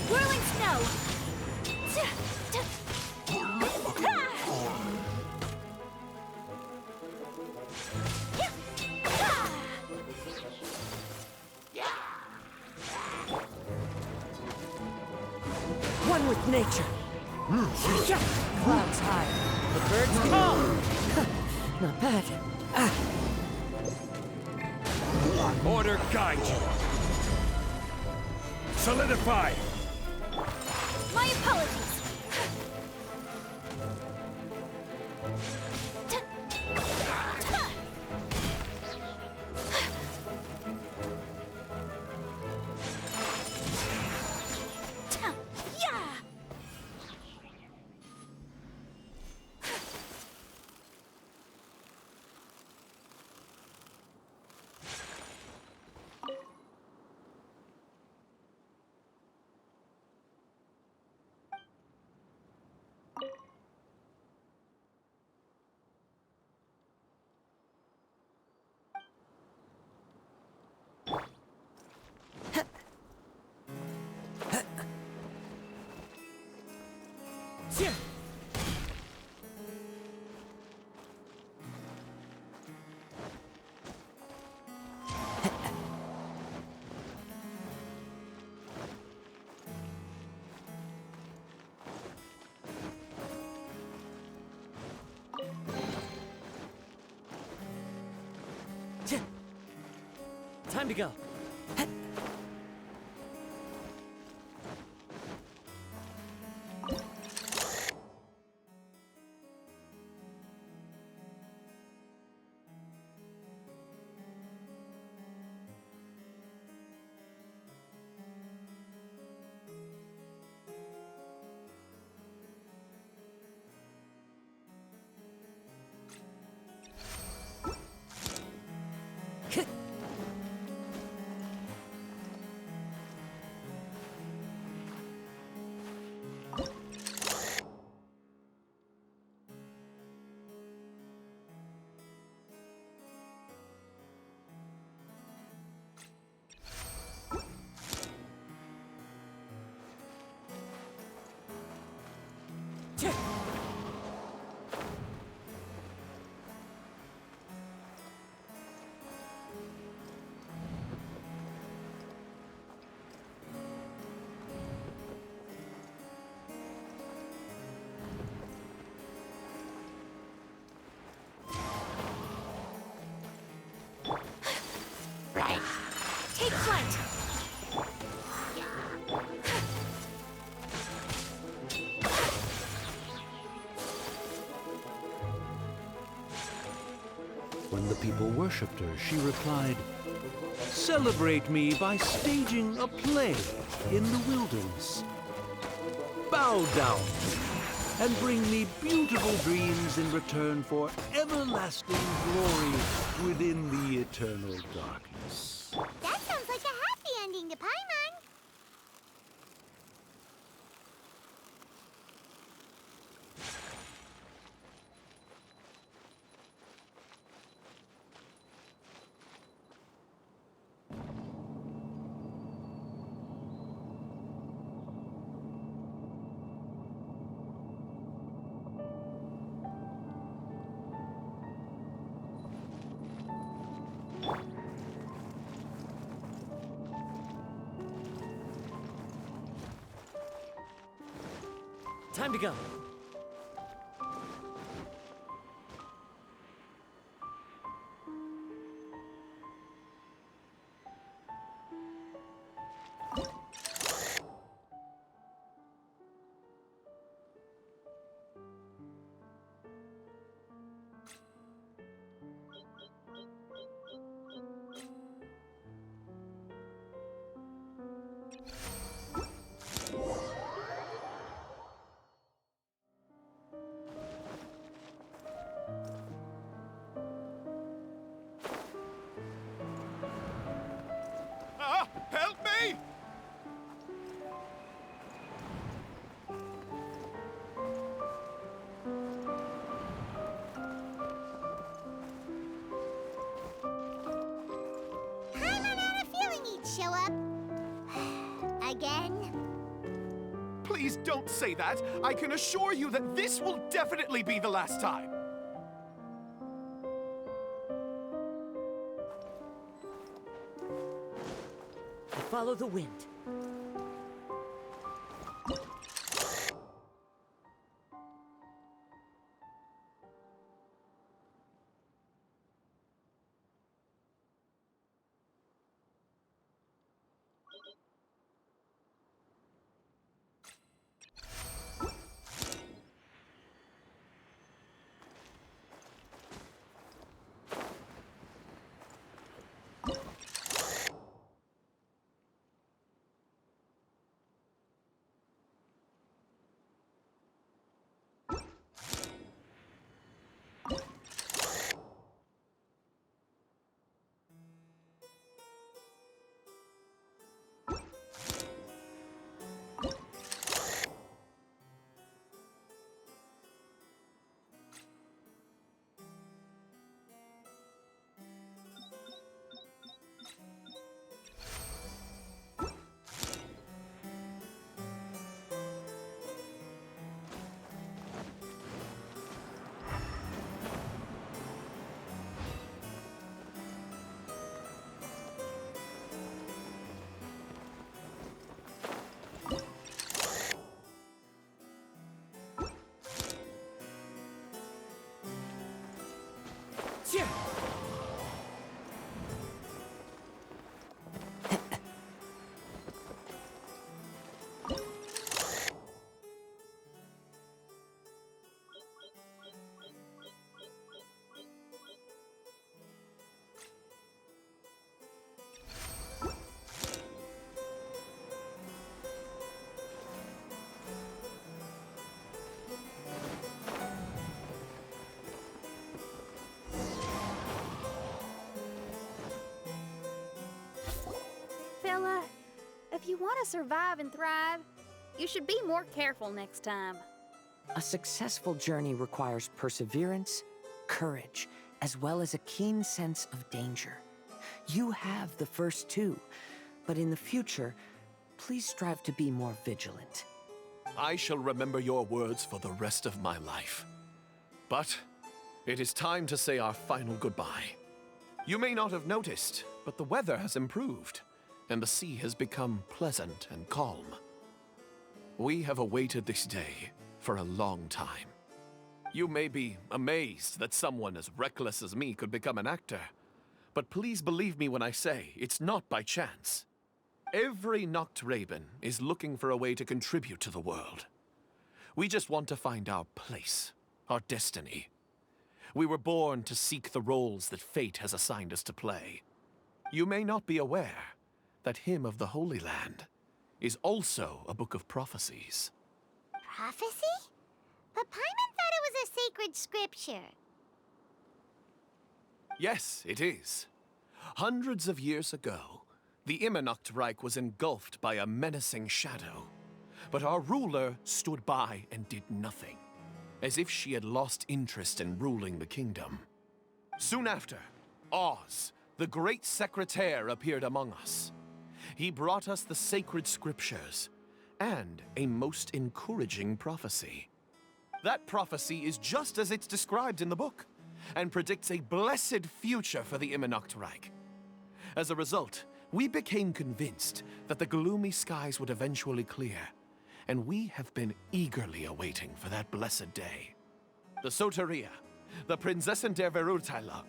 Whirling snow! One with nature. Clouds high. The birds call. Not bad. Order guide you. Solidify. My apologies! Time to go. Take flight! When the people worshipped her, she replied, "Celebrate me by staging a play in the wilderness. Bow down to me and bring me beautiful dreams in return for everlasting glory within the eternal darkness." That sounds like a happy Time to go. Help me! Paimon had a feeling he'd show up. Again? Please don't say that. I can assure you that this will definitely be the last time. Follow the wind. Yeah. Fella, if you want to survive and thrive, you should be more careful next time. A successful journey requires perseverance, courage, as well as a keen sense of danger. You have the first two, but in the future, please strive to be more vigilant. I shall remember your words for the rest of my life. But it is time to say our final goodbye. You may not have noticed, but the weather has improved, and the sea has become pleasant and calm. We have awaited this day for a long time. You may be amazed that someone as reckless as me could become an actor, but please believe me when I say it's not by chance. Every Noct Raven is looking for a way to contribute to the world. We just want to find our place, our destiny. We were born to seek the roles that fate has assigned us to play. You may not be aware that Hymn of the Holy Land is also a book of prophecies. Prophecy? But Paimon thought it was a sacred scripture. Yes, it is. Hundreds of years ago, the Immernocht Reich was engulfed by a menacing shadow. But our ruler stood by and did nothing, as if she had lost interest in ruling the kingdom. Soon after, Oz, the great secretaire, appeared among us. He brought us the sacred scriptures and a most encouraging prophecy. That prophecy is just as it's described in the book, and predicts a blessed future for the Immernocht Reich. As a result, we became convinced that the gloomy skies would eventually clear, and we have been eagerly awaiting for that blessed day. The Soteria, the Prinzessin der Verurteilung,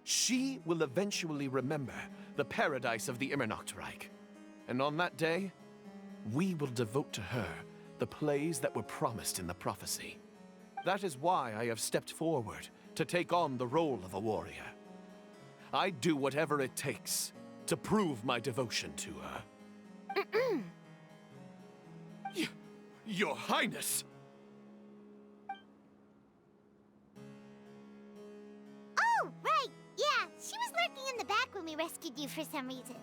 she will eventually remember the paradise of the Immernachtreich. And on that day, we will devote to her the plays that were promised in the prophecy. That is why I have stepped forward to take on the role of a warrior. I'd do whatever it takes to prove my devotion to her. Your Highness! Oh, right! Yeah, she was lurking in the back when we rescued you for some reason.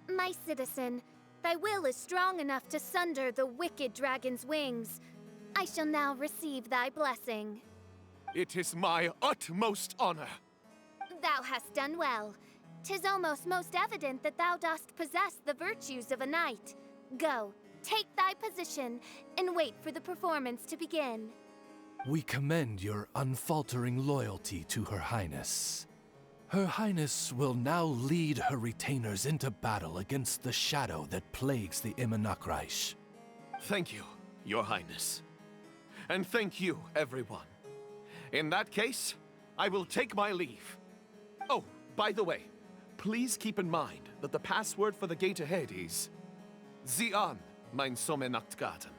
My citizen, thy will is strong enough to sunder the wicked dragon's wings. I shall now receive thy blessing. It is my utmost honor. Thou hast done well. 'Tis almost most evident that thou dost possess the virtues of a knight. Go, take thy position, and wait for the performance to begin. We commend your unfaltering loyalty to Her Highness. Her Highness will now lead her retainers into battle against the shadow that plagues the Immernachtreich. Thank you, Your Highness. And thank you, everyone. In that case, I will take my leave. Oh, by the way, please keep in mind that the password for the gate ahead is Zian, mein Sommernachtgarten.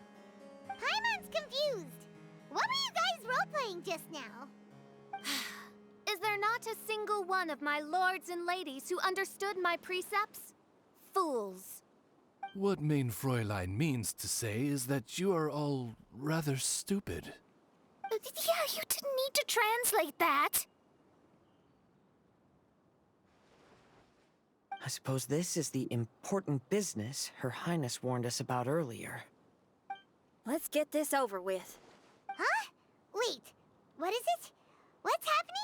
Paimon's confused. What were you guys role-playing just now? Is there not a single one of my lords and ladies who understood my precepts? Fools. What Mein Fräulein means to say is that you are all rather stupid. Yeah, you didn't need to translate that. I suppose this is the important business Her Highness warned us about earlier. Let's get this over with. Huh? Wait, what is it? What's happening?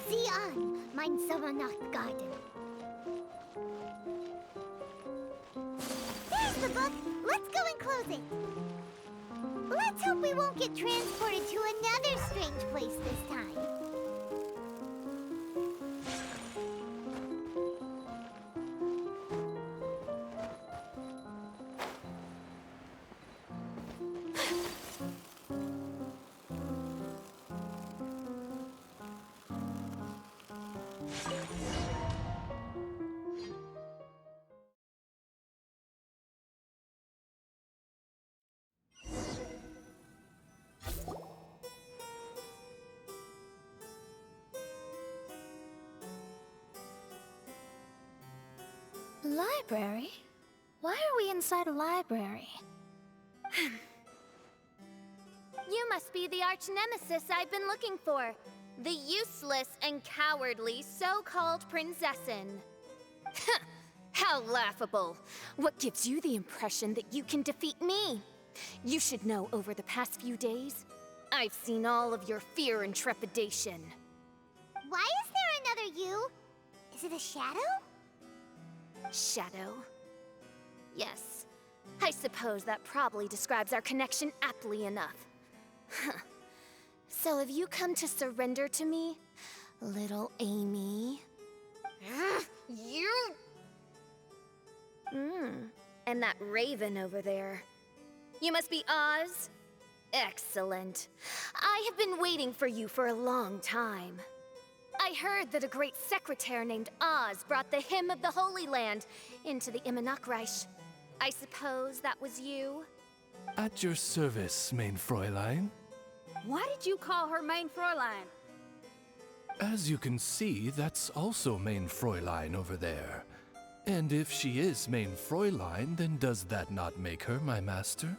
Zian, mein Sommernachtgarten. There's the book. Let's go and close it. Let's hope we won't get transported to another strange place this time. Library? Why are we inside a library? You must be the arch-nemesis I've been looking for. The useless and cowardly so-called Prinzessin. How laughable. What gives you the impression that you can defeat me? You should know over the past few days, I've seen all of your fear and trepidation. Why is there another you? Is it a shadow? Shadow? Yes. I suppose that probably describes our connection aptly enough. So have you come to surrender to me, little Amy? You... And that raven over there. You must be Oz? Excellent. I have been waiting for you for a long time. I heard that a great secretary named Oz brought the hymn of the Holy Land into the Immernachtreich. I suppose that was you? At your service, Mein Fräulein. Why did you call her Mein Fräulein? As you can see, that's also Mein Fräulein over there. And if she is Mein Fräulein, then does that not make her my master?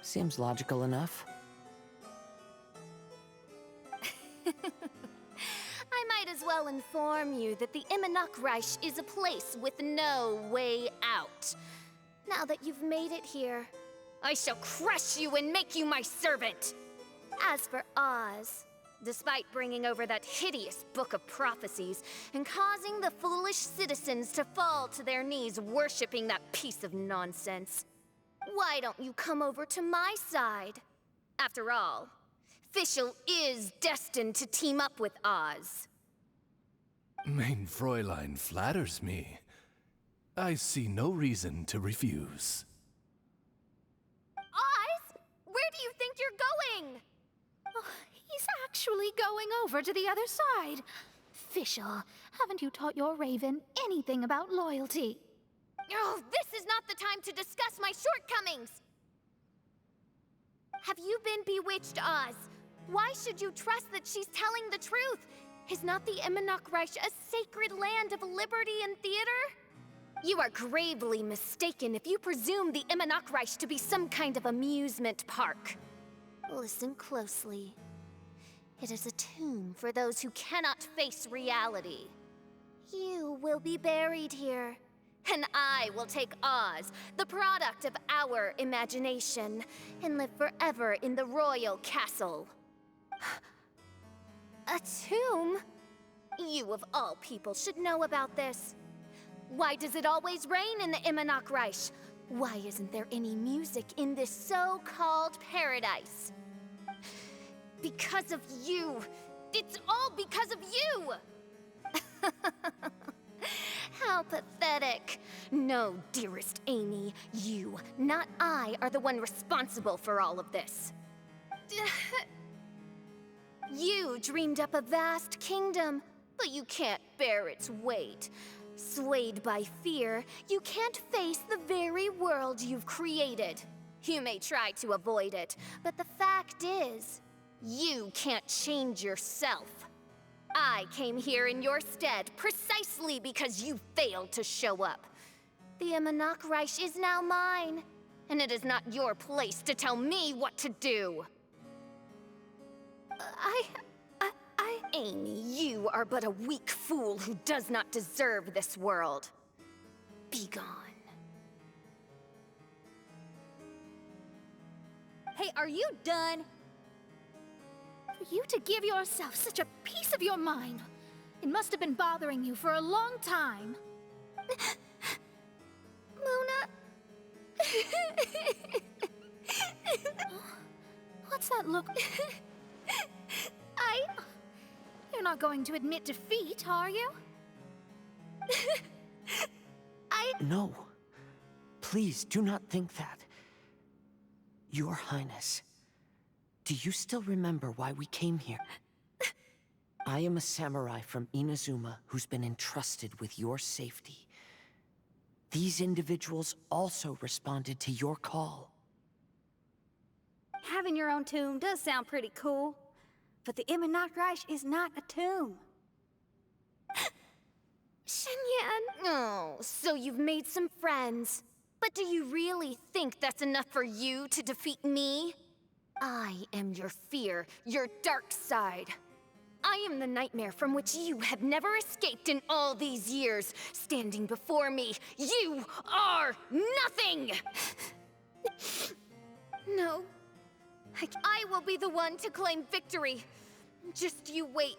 Seems logical enough. I might as well inform you that the Immernachtreich is a place with no way out. Now that you've made it here, I shall crush you and make you my servant. As for Oz, despite bringing over that hideous book of prophecies and causing the foolish citizens to fall to their knees worshipping that piece of nonsense. Why don't you come over to my side? After all, Fishl is destined to team up with Oz. Mein Fräulein flatters me. I see no reason to refuse. Oz? Where do you think you're going? Oh, he's actually going over to the other side. Fishl, haven't you taught your raven anything about loyalty? Oh, this is not the time to discuss my shortcomings! Have you been bewitched, Oz? Why should you trust that she's telling the truth? Is not the Imanok Reich a sacred land of liberty and theater? You are gravely mistaken if you presume the Imanok Reich to be some kind of amusement park. Listen closely. It is a tomb for those who cannot face reality. You will be buried here, and I will take Oz, the product of our imagination, and live forever in the royal castle. A tomb? You of all people should know about this. Why does it always rain in the Imanok Reich? Why isn't there any music in this so-called paradise? Because of you. It's all because of you! How pathetic. No, dearest Amy, you, not I, are the one responsible for all of this. You dreamed up a vast kingdom, but you can't bear its weight. Swayed by fear, you can't face the very world you've created. You may try to avoid it, but the fact is, you can't change yourself. I came here in your stead precisely because you failed to show up. The Imanok Reich is now mine, and it is not your place to tell me what to do. Amy, you are but a weak fool who does not deserve this world. Be gone. Hey, are you done? For you to give yourself such a piece of your mind, it must have been bothering you for a long time. Luna? What's that look? You're not going to admit defeat, are you? No. Please, do not think that. Your Highness, do you still remember why we came here? I am a samurai from Inazuma who's been entrusted with your safety. These individuals also responded to your call. Having your own tomb does sound pretty cool, but the Imanok Reich is not a tomb. Shenyan! Oh, so you've made some friends. But do you really think that's enough for you to defeat me? I am your fear, your dark side. I am the nightmare from which you have never escaped in all these years. Standing before me, you are nothing! No. I will be the one to claim victory. Just you wait.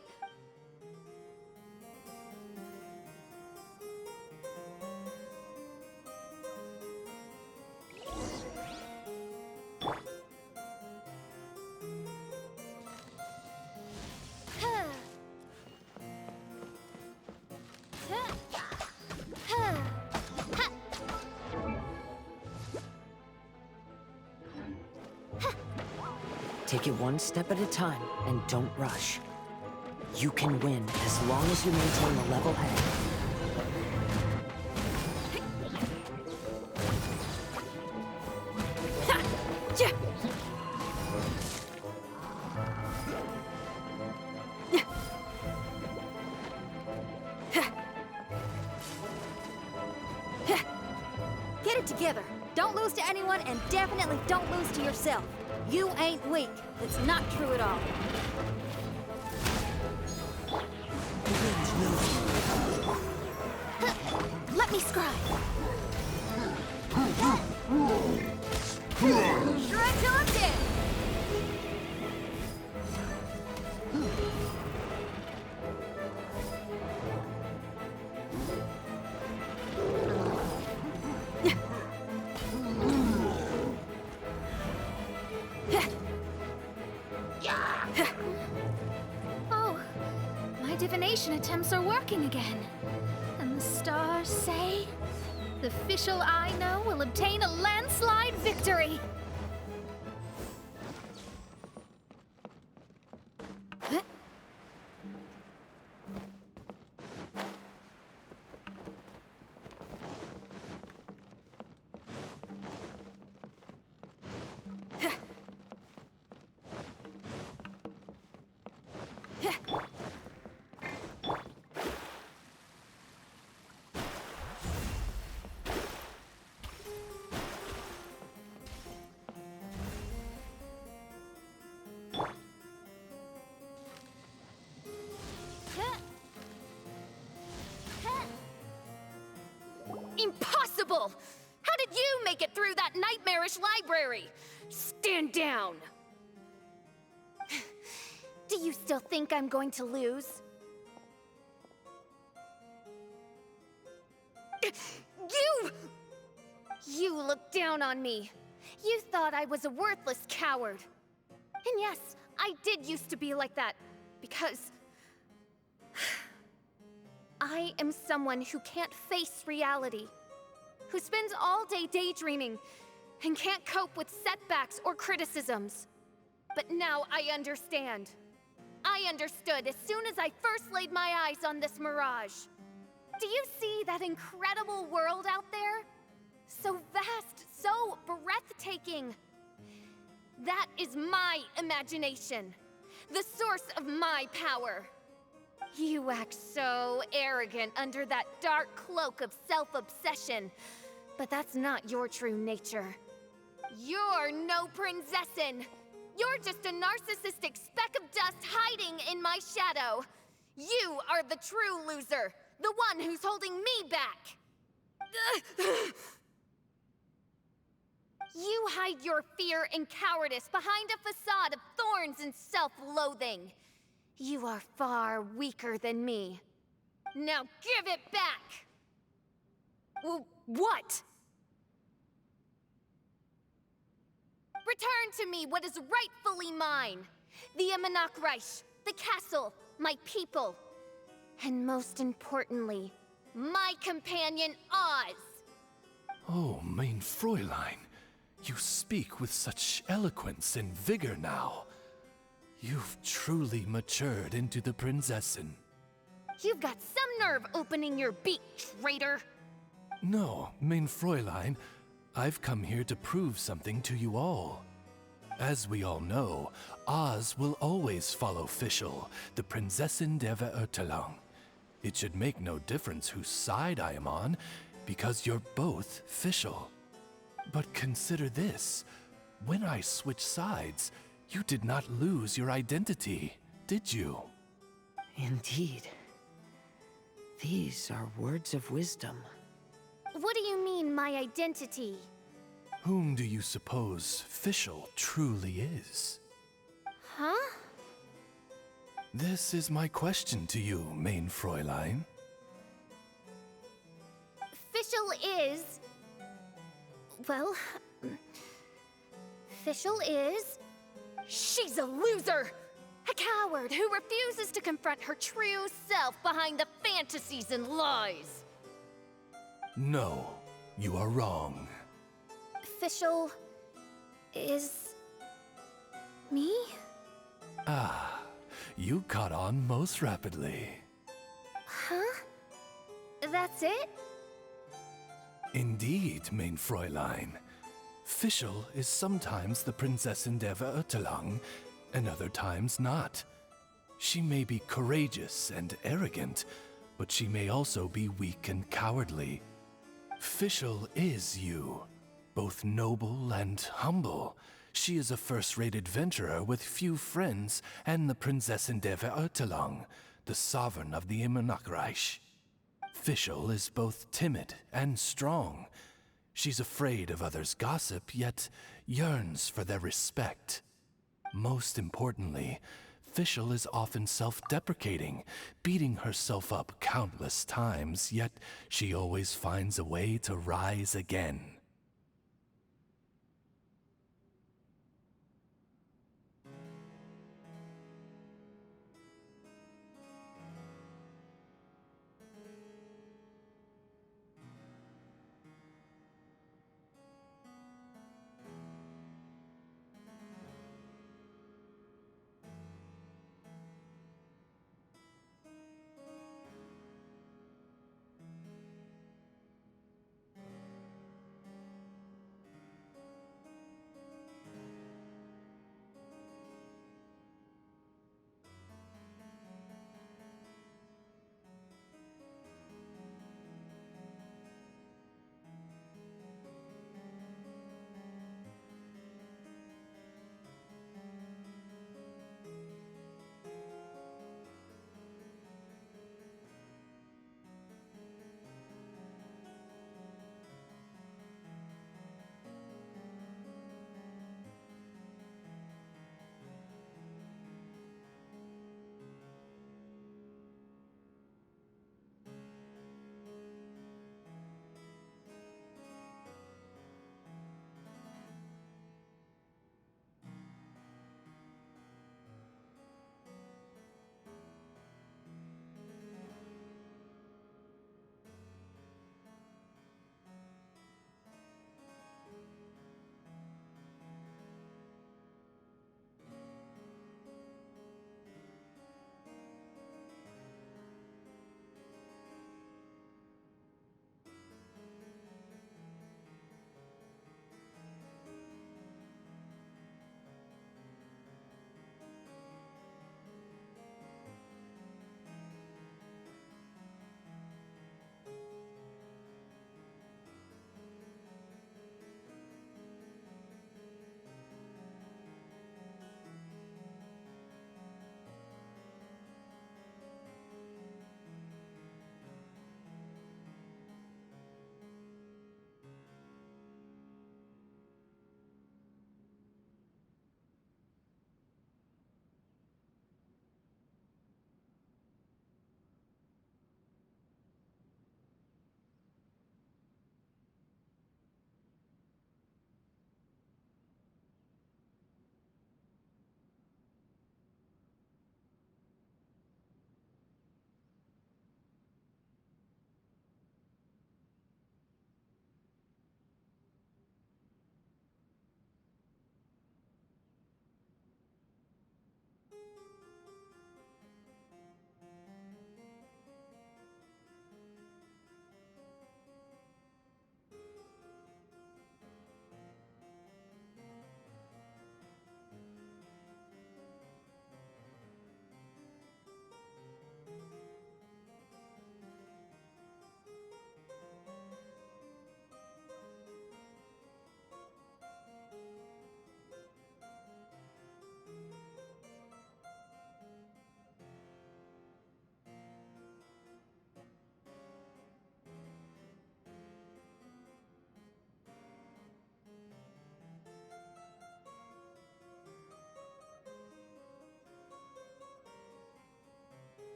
Take it one step at a time, and don't rush. You can win as long as you maintain a level head. Get it together. Don't lose to anyone, and definitely don't lose to yourself. You ain't weak. That's not true at all. Let me scribe. Shred till I'm dead. Oh, my divination attempts are working again. And the stars say the Fishl I know will obtain a landslide victory. Impossible! How did you make it through that nightmarish library? Stand down! Do you still think I'm going to lose? You looked down on me. You thought I was a worthless coward. And yes, I did used to be like that, because I am someone who can't face reality, who spends all day daydreaming, and can't cope with setbacks or criticisms. But now I understand. I understood as soon as I first laid my eyes on this mirage. Do you see that incredible world out there? So vast, so breathtaking. That is my imagination, the source of my power. You act so arrogant under that dark cloak of self-obsession, but that's not your true nature. You're no princessin. You're just a narcissistic speck of dust hiding in my shadow. You are the true loser, the one who's holding me back. You hide your fear and cowardice behind a facade of thorns and self-loathing. You are far weaker than me. Now give it back! What? Return to me what is rightfully mine. The Imanok Reich, the castle, my people, and most importantly, my companion Oz. Oh, mein Fräulein, you speak with such eloquence and vigor now. You've truly matured into the Prinzessin. You've got some nerve opening your beak, traitor! No, mein Fräulein, I've come here to prove something to you all. As we all know, Oz will always follow Fishl, the Prinzessin der Verurteilung. It should make no difference whose side I am on, because you're both Fishl. But consider this. When I switched sides, you did not lose your identity, did you? Indeed. These are words of wisdom. What do you mean, my identity? Whom do you suppose Fishl truly is? Huh? This is my question to you, mein Fräulein. Fishl is... Well... Fishl is... She's a loser! A coward who refuses to confront her true self behind the fantasies and lies! No, you are wrong. Fishl... is... me? Ah, you caught on most rapidly. Huh? That's it? Indeed, mein Fräulein. Fishl is sometimes the Prinzessin der Verurteilung, and other times not. She may be courageous and arrogant, but she may also be weak and cowardly. Fishl is you, both noble and humble. She is a first-rate adventurer with few friends and the Prinzessin der Verurteilung, the sovereign of the Imanok Reich. Fishl is both timid and strong. She's afraid of others' gossip, yet yearns for their respect. Most importantly, Fishl is often self-deprecating, beating herself up countless times, yet she always finds a way to rise again.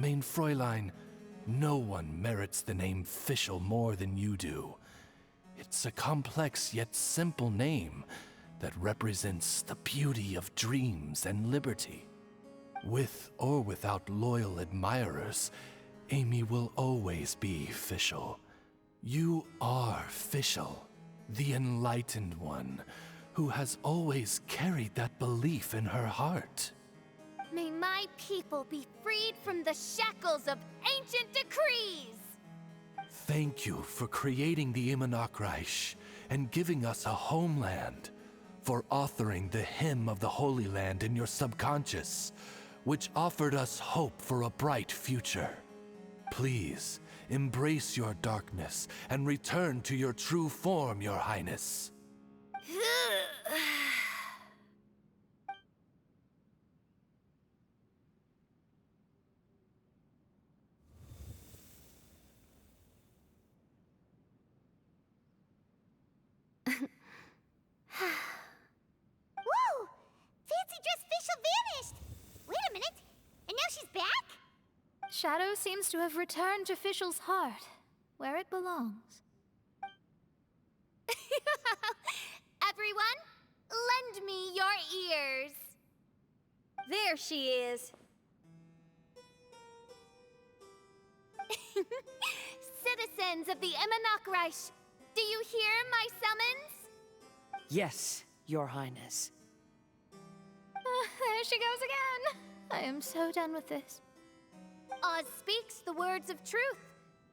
Mein Fräulein, no one merits the name Fishl more than you do. It's a complex yet simple name that represents the beauty of dreams and liberty. With or without loyal admirers, Amy will always be Fishl. You are Fishl, the enlightened one, who has always carried that belief in her heart. May my people be freed from the shackles of ancient decrees! Thank you for creating the Immernachtreich and giving us a homeland, for authoring the hymn of the Holy Land in your subconscious, which offered us hope for a bright future. Please, embrace your darkness and return to your true form, Your Highness. Whoa! Fancy dress Fishl vanished! Wait a minute, and now she's back? Shadow seems to have returned to Fishl's heart, where it belongs. Everyone, lend me your ears. There she is. Citizens of the Immernachtreich, do you hear my summons? Yes, Your Highness. There she goes again. I am so done with this. Oz speaks the words of truth.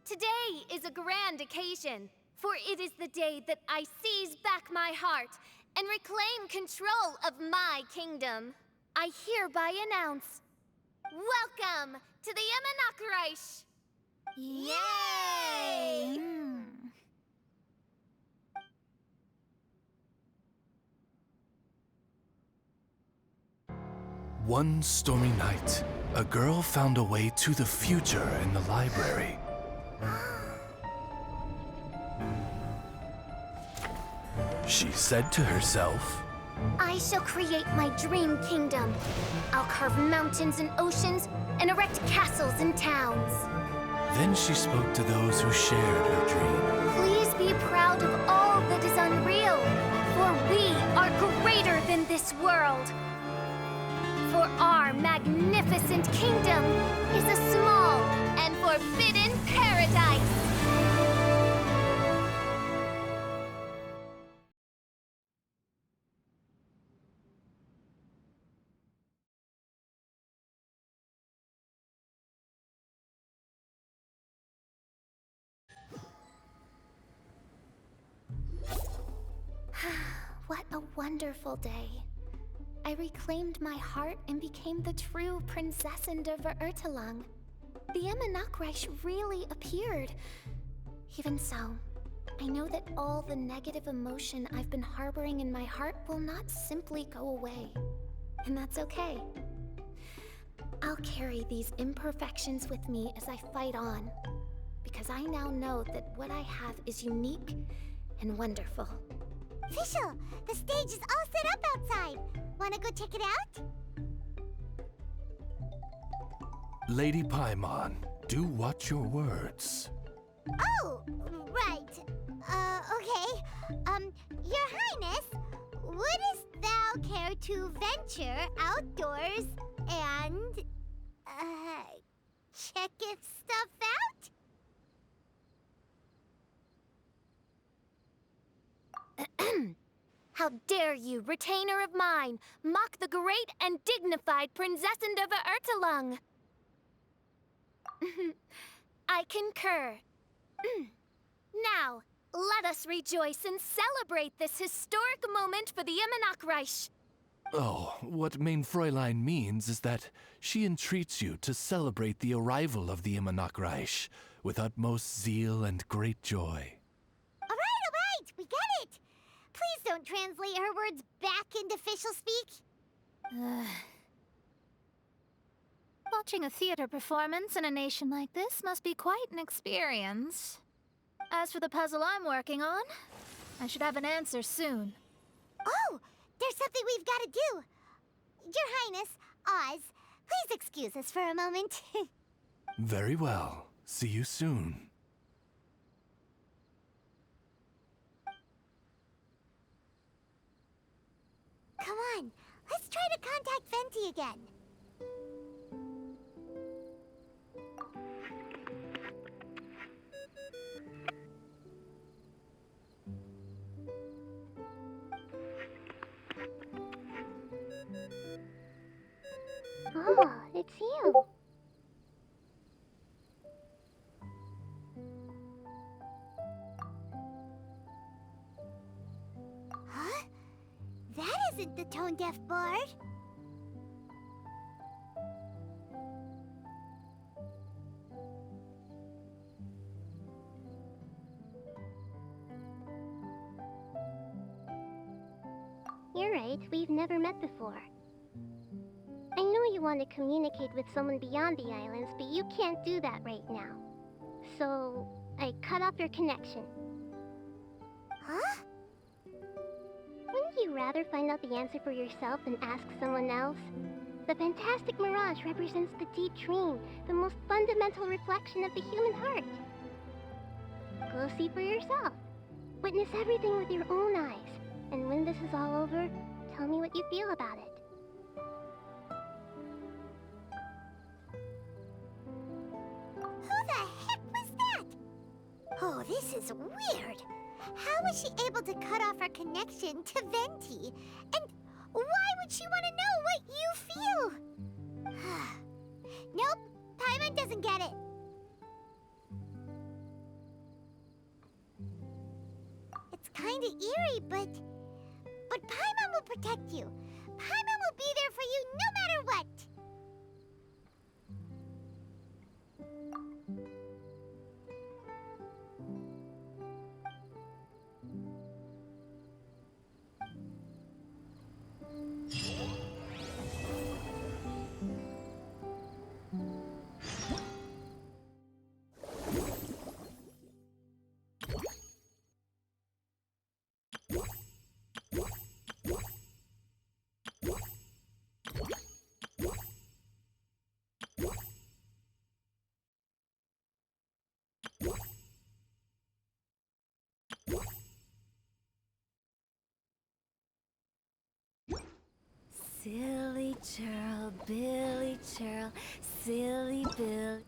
Today is a grand occasion, for it is the day that I seize back my heart and reclaim control of my kingdom. I hereby announce, welcome to the Immernachtreich! Yay! One stormy night, a girl found a way to the future in the library. She said to herself, I shall create my dream kingdom. I'll carve mountains and oceans and erect castles and towns. Then she spoke to those who shared her dream. Please be proud of all that is unreal, for we are greater than this world. For our magnificent kingdom is a small and forbidden paradise. What a wonderful day. I reclaimed my heart and became the true Prinzessin der Verurteilung. The Immernachtreich really appeared. Even so, I know that all the negative emotion I've been harboring in my heart will not simply go away. And that's okay. I'll carry these imperfections with me as I fight on, because I now know that what I have is unique and wonderful. Fishl, the stage is all set up outside. Wanna go check it out? Lady Paimon, do watch your words. Oh, right. Okay. Your Highness, wouldst thou care to venture outdoors and, check if stuff out? How dare you, retainer of mine, mock the great and dignified Prinzessin der Verurteilung? I concur. Now, let us rejoice and celebrate this historic moment for the Immernachtreich. Oh, what Mein Fräulein means is that she entreats you to celebrate the arrival of the Immernachtreich with utmost zeal and great joy. All right, we get it. Please don't translate her words back into Fishl speak. Watching a theater performance in a nation like this must be quite an experience. As for the puzzle I'm working on, I should have an answer soon. Oh, there's something we've got to do. Your Highness, Oz, please excuse us for a moment. Very well. See you soon. Come on, let's try to contact Venti again. Oh, it's you. Huh? That isn't the tone-deaf bard. You're right, we've never met before. I know you want to communicate with someone beyond the islands, but you can't do that right now. So, I cut off your connection. Huh? Wouldn't you rather find out the answer for yourself than ask someone else? The fantastic mirage represents the deep dream, the most fundamental reflection of the human heart. Go see for yourself. Witness everything with your own eyes. And when this is all over, tell me what you feel about it. Who the heck was that? Oh, this is weird. How was she able to cut off her connection to Venti? And why would she want to know what you feel? Nope, Paimon doesn't get it. It's kinda eerie, but Paimon will protect you. Paimon will be there for you no matter what. Silly churl, Billy churl, silly Bill.